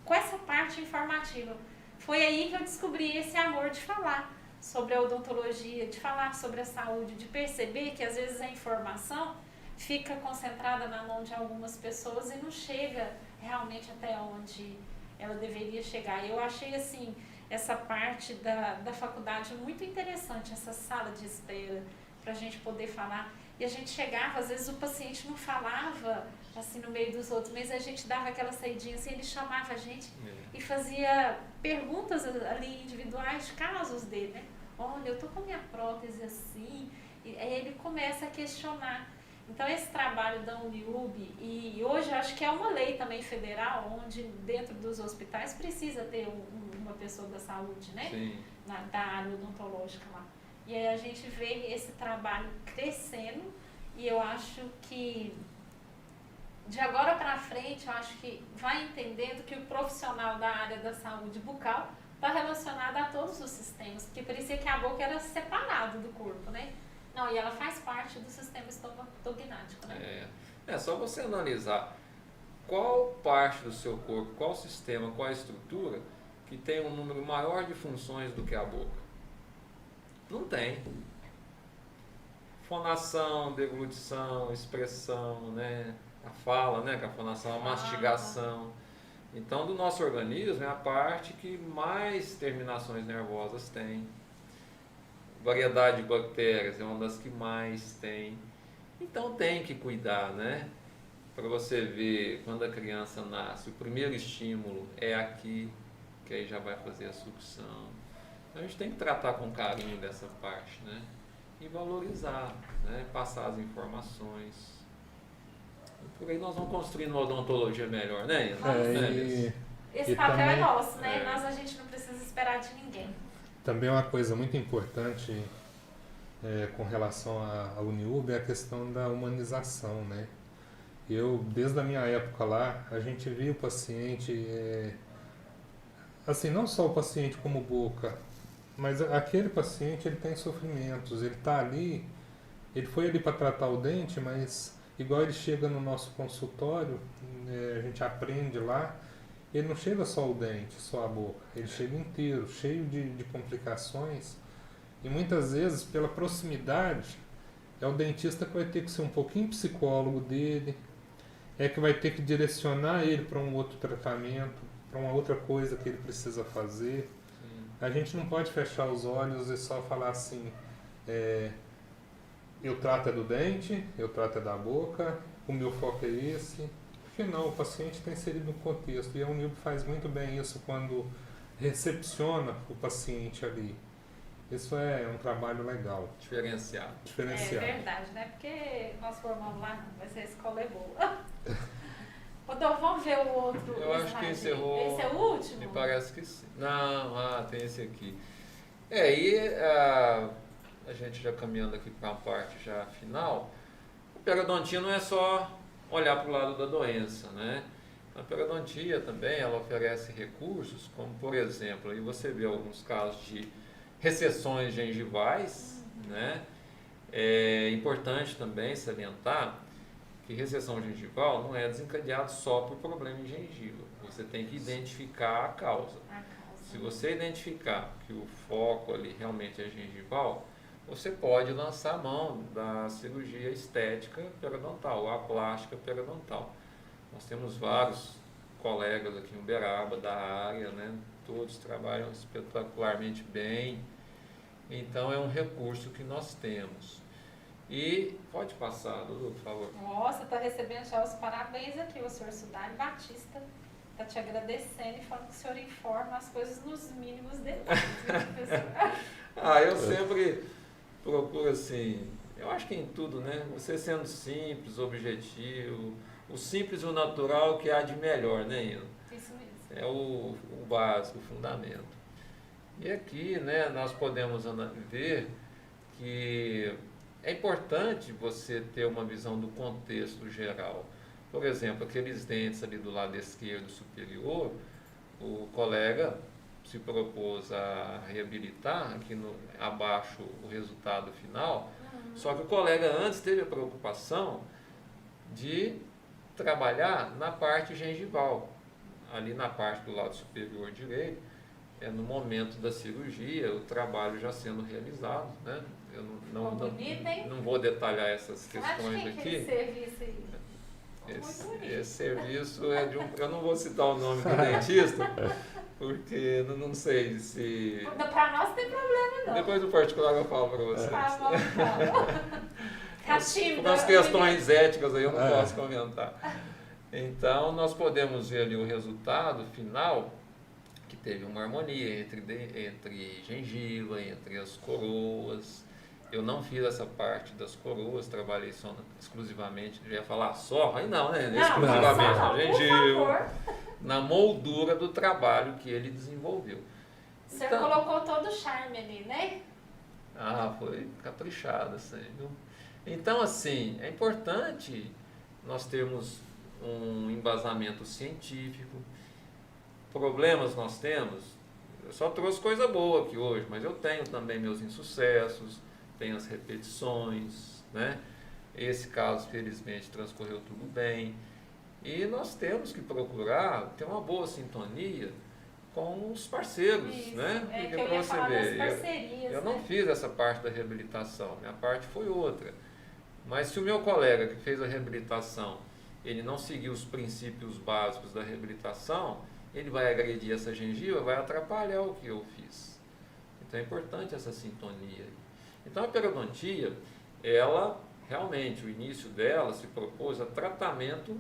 com essa parte informativa. Foi aí que eu descobri esse amor de falar sobre a odontologia, de falar sobre a saúde, de perceber que às vezes a informação fica concentrada na mão de algumas pessoas e não chega realmente até onde ela deveria chegar. Eu achei assim, essa parte da faculdade muito interessante, essa sala de espera, para a gente poder falar. E a gente chegava, às vezes o paciente não falava assim no meio dos outros, mas a gente dava aquela saidinha assim, ele chamava a gente e fazia perguntas ali individuais de casos dele, né? Olha, eu tô com a minha prótese assim, e aí ele começa a questionar. Então esse trabalho da Uniub, e hoje eu acho que é uma lei também federal, onde dentro dos hospitais precisa ter uma pessoa da saúde, né? Da área odontológica lá. E aí a gente vê esse trabalho crescendo, e eu acho que de agora para frente, eu acho que vai entendendo que o profissional da área da saúde bucal está relacionado a todos os sistemas, porque parecia que a boca era separada do corpo, né? Não, e ela faz parte do sistema estomatognático, né? É só você analisar qual parte do seu corpo, qual sistema, qual estrutura que tem um número maior de funções do que a boca. Não tem. Fonação, deglutição, expressão, né? A fala, né? Com a fonação, a mastigação. Então, do nosso organismo é a parte que mais terminações nervosas tem. Variedade de bactérias é uma das que mais tem. Então, tem que cuidar, né? Para você ver, quando a criança nasce, o primeiro estímulo é aqui, que aí já vai fazer a sucção. Então, a gente tem que tratar com carinho dessa parte, né? E valorizar, né? Passar as informações. Por aí nós vamos construindo uma odontologia melhor, né? Esse papel também é nosso, né? A gente não precisa esperar de ninguém. Também uma coisa muito importante com relação à Uniub é a questão da humanização, né? Desde a minha época lá, a gente via o paciente, assim, não só o paciente como boca, mas aquele paciente, ele tem sofrimentos, ele está ali, ele foi ali para tratar o dente, mas igual ele chega no nosso consultório, a gente aprende lá, ele não chega só o dente, só a boca, ele chega inteiro, cheio de complicações, e muitas vezes, pela proximidade, é o dentista que vai ter que ser um pouquinho psicólogo dele, é que vai ter que direcionar ele para um outro tratamento, para uma outra coisa que ele precisa fazer. A gente não pode fechar os olhos e só falar assim, eu trato do dente, eu trato da boca, o meu foco é esse. Porque não, o paciente está inserido no contexto. E a Uniub faz muito bem isso quando recepciona o paciente ali. Isso é um trabalho legal. Diferenciado. É verdade, né? Porque nós formamos lá, mas a escola é boa. Rodolfo, vamos ver o outro. Eu acho que encerrou. Esse é o último? Me parece que sim. Não, tem esse aqui. A gente já caminhando aqui para a parte já final, a periodontia não é só olhar para o lado da doença, né? A periodontia também, ela oferece recursos, como por exemplo, aí você vê alguns casos de recessões gengivais, né? É importante também salientar que recessão gengival não é desencadeado só por problema em gengiva. Você tem que identificar a causa. Se você identificar que o foco ali realmente é gengival, você pode lançar a mão da cirurgia estética periodontal, ou a plástica periodontal. Nós temos vários colegas aqui em Uberaba da área, né? Todos trabalham espetacularmente bem. Então é um recurso que nós temos. E pode passar, Dudu, por favor. Nossa, está recebendo já os parabéns aqui, o senhor Sudário Batista está te agradecendo e falando que o senhor informa as coisas nos mínimos detalhes, né, professor? Eu sempre procuro assim, eu acho que em tudo, né? Você sendo simples, objetivo, o simples e o natural que há de melhor, né, Ina? Isso mesmo. É o básico, o fundamento. E aqui, né, nós podemos ver que é importante você ter uma visão do contexto geral. Por exemplo, aqueles dentes ali do lado esquerdo superior, o colega se propôs a reabilitar, aqui abaixo o resultado final, só que o colega antes teve a preocupação de trabalhar na parte gengival, ali na parte do lado superior direito, no momento da cirurgia, o trabalho já sendo realizado, né? Eu não vou detalhar essas questões aqui. Esse serviço aí. Esse serviço é de eu não vou citar o nome do dentista, porque não sei se... Para nós não tem problema, não. Depois do particular eu falo para vocês. Tá bom, então. Por as questões éticas aí eu não posso comentar. Então, nós podemos ver ali o resultado final, que teve uma harmonia entre gengiva, entre as coroas. Eu não fiz essa parte das coroas, trabalhei só exclusivamente, eu ia falar só, aí não, né? Exclusivamente na gengiva, na moldura do trabalho que ele desenvolveu. O senhor colocou todo o charme ali, né? Foi caprichado, assim, viu? Então, assim, é importante nós termos um embasamento científico. Problemas nós temos, eu só trouxe coisa boa aqui hoje, mas eu tenho também meus insucessos, tenho as repetições, né? Esse caso, felizmente, transcorreu tudo bem. E nós temos que procurar ter uma boa sintonia com os parceiros, isso, né? Porque para você ver, parcerias, eu não fiz essa parte da reabilitação, minha parte foi outra. Mas se o meu colega que fez a reabilitação, ele não seguiu os princípios básicos da reabilitação, ele vai agredir essa gengiva, vai atrapalhar o que eu fiz. Então é importante essa sintonia. Então a periodontia, ela realmente, o início dela se propôs a tratamento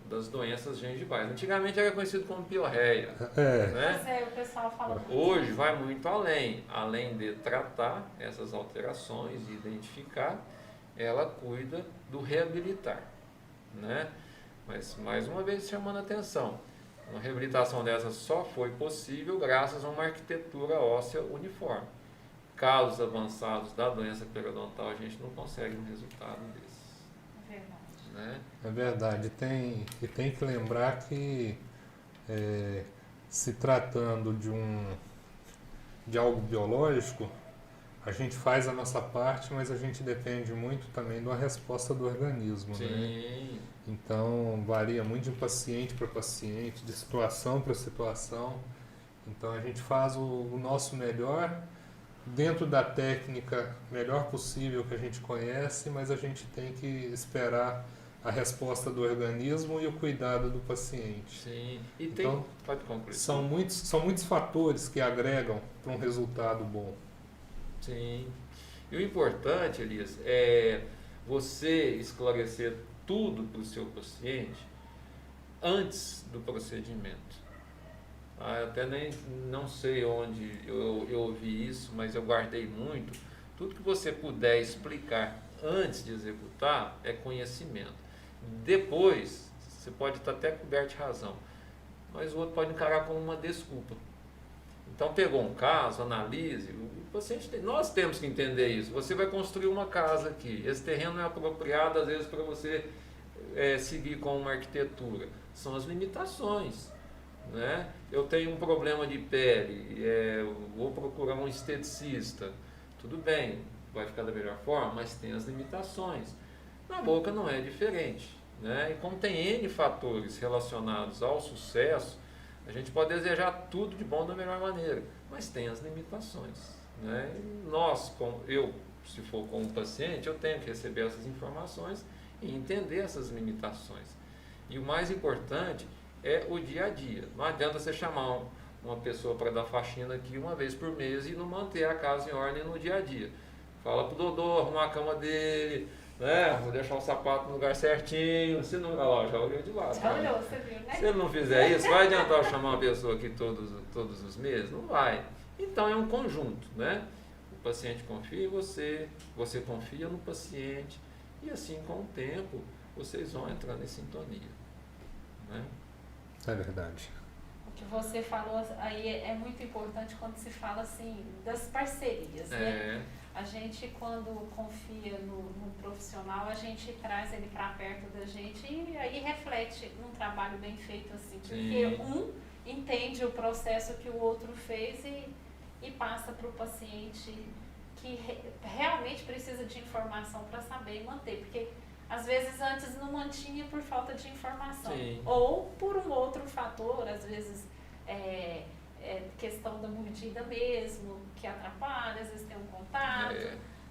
das doenças gengivais. Antigamente era conhecido como piorreia. Né? O pessoal fala muito. Hoje vai muito além de tratar essas alterações e identificar, ela cuida do reabilitar, né? Mas mais uma vez chamando a atenção, uma reabilitação dessa só foi possível graças a uma arquitetura óssea uniforme. Casos avançados da doença periodontal, a gente não consegue um resultado desse. É verdade. Né? É verdade. Tem que lembrar que se tratando de algo biológico, a gente faz a nossa parte, mas a gente depende muito também de uma resposta do organismo. Sim. Né? Então, varia muito de paciente para paciente, de situação para situação. Então, a gente faz o nosso melhor dentro da técnica melhor possível que a gente conhece, mas a gente tem que esperar a resposta do organismo e o cuidado do paciente. Sim. E então, pode concluir. São muitos fatores que agregam para um resultado bom. Sim. E o importante, Elias, é você esclarecer tudo para o seu paciente antes do procedimento. Eu até não sei onde eu ouvi isso, mas eu guardei muito. Tudo que você puder explicar antes de executar é conhecimento. Depois, você pode estar até coberto de razão, mas o outro pode encarar como uma desculpa. Então, pegou um caso, analise, o paciente nós temos que entender isso. Você vai construir uma casa aqui, esse terreno é apropriado, às vezes, para você seguir com uma arquitetura. São as limitações. Né? Eu tenho um problema de pele, vou procurar um esteticista. Tudo bem, vai ficar da melhor forma, mas tem as limitações. Na boca não é diferente. Né? E como tem N fatores relacionados ao sucesso, a gente pode desejar tudo de bom da melhor maneira, mas tem as limitações. Né? E se for com o paciente, eu tenho que receber essas informações e entender essas limitações. E o mais importante é o dia a dia. Não adianta você chamar uma pessoa para dar faxina aqui uma vez por mês e não manter a casa em ordem no dia a dia. Fala pro Dodô arrumar a cama dele, né? Vou deixar o sapato no lugar certinho. Se não, ó, já olhou de lado. Já olhou, você viu, né? Se ele não fizer isso, vai adiantar eu chamar uma pessoa aqui todos os meses? Não vai. Então é um conjunto, né? O paciente confia em você, você confia no paciente, e assim com o tempo vocês vão entrando em sintonia, né? É verdade. O que você falou aí é muito importante quando se fala assim das parcerias, né? A gente, quando confia no profissional, a gente traz ele para perto da gente e aí reflete num trabalho bem feito assim, porque um entende o processo que o outro fez e passa para o paciente que realmente precisa de informação para saber e manter, porque às vezes antes não mantinha por falta de informação. Sim. Ou por um outro fator, às vezes questão da mordida mesmo, que atrapalha, às vezes tem um contato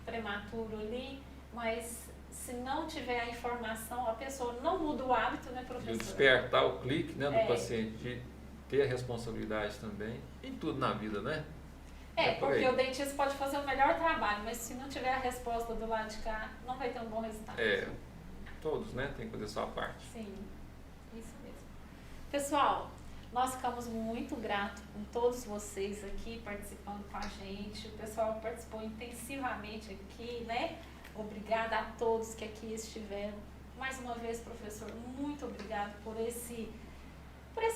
prematuro ali, mas se não tiver a informação, a pessoa não muda o hábito, né, professor? De despertar o clique, né, do paciente, de ter a responsabilidade também, em tudo na vida, né? Porque o dentista pode fazer o melhor trabalho, mas se não tiver a resposta do lado de cá, não vai ter um bom resultado. Todos, né, tem que fazer a sua parte. Sim, isso mesmo. Pessoal, nós ficamos muito gratos com todos vocês aqui participando com a gente. O pessoal participou intensivamente aqui, né? Obrigada a todos que aqui estiveram. Mais uma vez, professor, muito obrigado por esse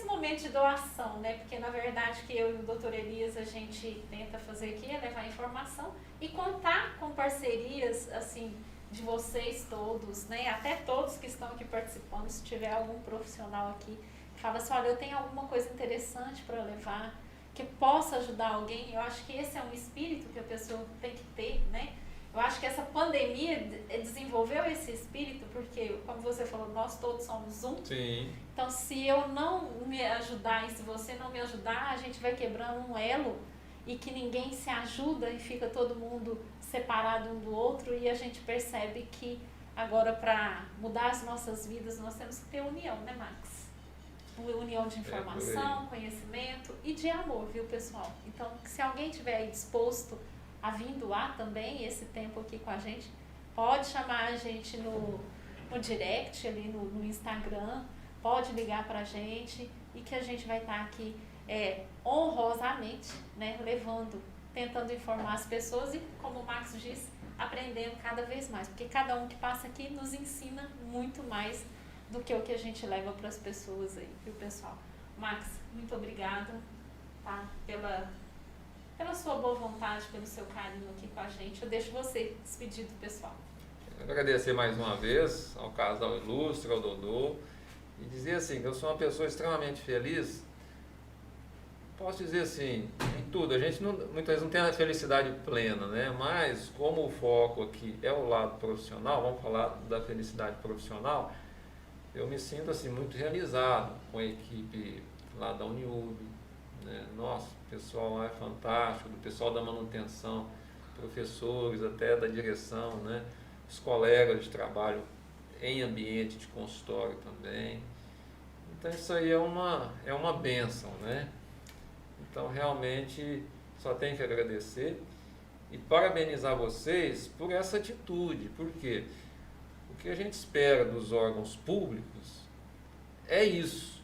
momento de doação, né? Porque na verdade que eu e o Dr. Elias a gente tenta fazer aqui é levar informação e contar com parcerias assim de vocês todos, né? Até todos que estão aqui participando, se tiver algum profissional aqui que fala assim, olha, eu tenho alguma coisa interessante para levar, que possa ajudar alguém, eu acho que esse é um espírito que a pessoa tem que ter, né? Eu acho que essa pandemia desenvolveu esse espírito, porque, como você falou, nós todos somos um. Sim. Então, se eu não me ajudar e se você não me ajudar, a gente vai quebrando um elo e que ninguém se ajuda e fica todo mundo separado um do outro e a gente percebe que agora, para mudar as nossas vidas, nós temos que ter união, né, Max? União de informação, conhecimento e de amor, viu, pessoal? Então, se alguém estiver aí disposto a vir doar também esse tempo aqui com a gente, pode chamar a gente no direct ali no Instagram, pode ligar pra gente e que a gente vai estar aqui honrosamente, né, tentando informar as pessoas e, como o Max disse, aprendendo cada vez mais, porque cada um que passa aqui nos ensina muito mais do que o que a gente leva para as pessoas aí, viu, pessoal? Max, muito obrigada, tá, pela sua boa vontade, pelo seu carinho aqui com a gente. Eu deixo você despedir do pessoal. Quero agradecer mais uma vez ao casal ilustre, ao Dodô, e dizer assim, que eu sou uma pessoa extremamente feliz. Posso dizer assim, em tudo, a gente muitas vezes não tem a felicidade plena, né? Mas como o foco aqui é o lado profissional, vamos falar da felicidade profissional, eu me sinto assim muito realizado com a equipe lá da Uniub, né? Nossa, o pessoal lá é fantástico, do pessoal da manutenção, professores até da direção, né? Os colegas de trabalho em ambiente de consultório também. Então isso aí é uma bênção, né? Então realmente só tenho que agradecer e parabenizar vocês por essa atitude, porque o que a gente espera dos órgãos públicos é isso.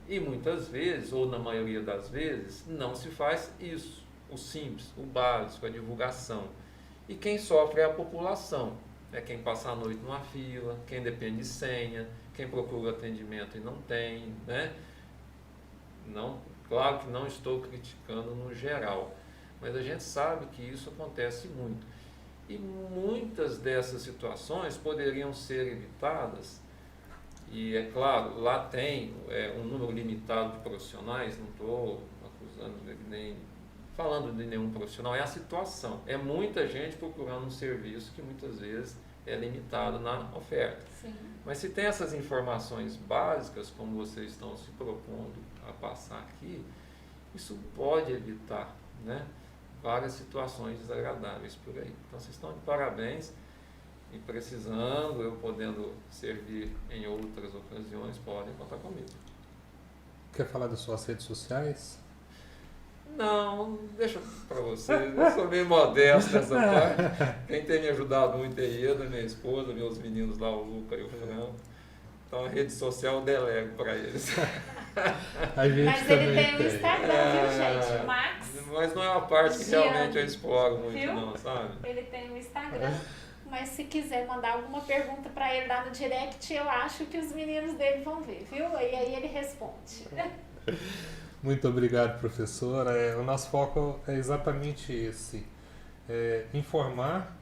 E muitas vezes, ou na maioria das vezes, não se faz isso. O simples, o básico, a divulgação. E quem sofre é a população. É quem passa a noite numa fila, quem depende de senha, quem procura atendimento e não tem, né? Não, claro que não estou criticando no geral, mas a gente sabe que isso acontece muito. E muitas dessas situações poderiam ser evitadas. E é claro, lá tem um número limitado de profissionais, não estou acusando nem falando de nenhum profissional, é a situação. É muita gente procurando um serviço que muitas vezes é limitado na oferta. Sim. Mas se tem essas informações básicas, como vocês estão se propondo a passar aqui, isso pode evitar, né, várias situações desagradáveis por aí. Então vocês estão de parabéns. E precisando, eu podendo servir em outras ocasiões, podem contar comigo. quer falar das suas redes sociais? Não, deixa para você. Eu sou meio modesto nessa parte. Quem tem me ajudado muito é Ieda, minha esposa, meus meninos lá, o Luca e o Franco. Então a rede social eu delego para eles. A gente Mas ele também tem o Instagram, viu, gente? Max. Mas não é uma parte que Gianni. realmente eu exploro muito, Viu? não, sabe? Ele tem o Instagram. Mas se quiser mandar alguma pergunta para ele lá no direct, eu acho que os meninos dele vão ver, viu? E aí ele responde. Muito obrigado, professora. O nosso foco é exatamente esse: informar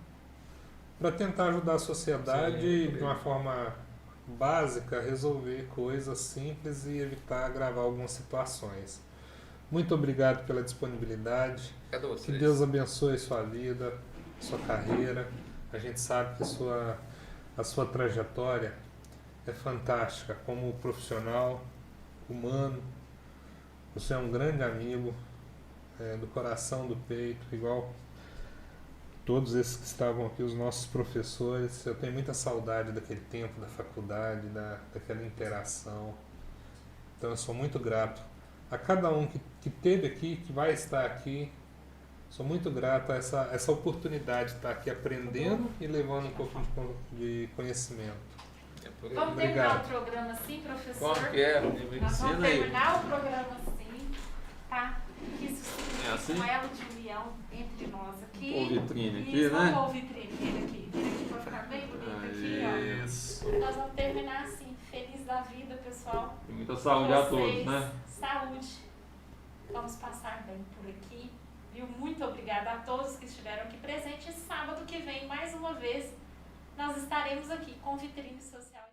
para tentar ajudar a sociedade de uma forma básica, resolver coisas simples e evitar agravar algumas situações. Muito obrigado pela disponibilidade. Cadê vocês? Que Deus abençoe sua vida, sua carreira. A gente sabe que a sua trajetória é fantástica como profissional, humano. Você é um grande amigo, do coração, do peito, igual todos esses que estavam aqui, os nossos professores. Eu tenho muita saudade daquele tempo da faculdade, daquela interação. Então eu sou muito grato a cada um que esteve aqui, que vai estar aqui. Sou muito grato a essa oportunidade de estar aqui aprendendo e levando um pouco de conhecimento. É por aí. Vamos Obrigado. terminar o programa assim, professor? Como que é? Me Nós vamos ensina aí. terminar o programa assim, tá? Isso É assim? um elo de união entre nós aqui. Pôr vitrine aqui, Isso, né? vamos pôr vitrine dele aqui. Vira aqui pra ficar bem bonito aqui, ó. Isso. Nós vamos terminar assim, feliz da vida, pessoal. E muita saúde a todos, Vocês, né? Saúde. Vamos passar bem por aqui. Viu? Muito obrigada a todos que estiveram aqui presentes. Sábado que vem, mais uma vez, nós estaremos aqui com Vitrine Social.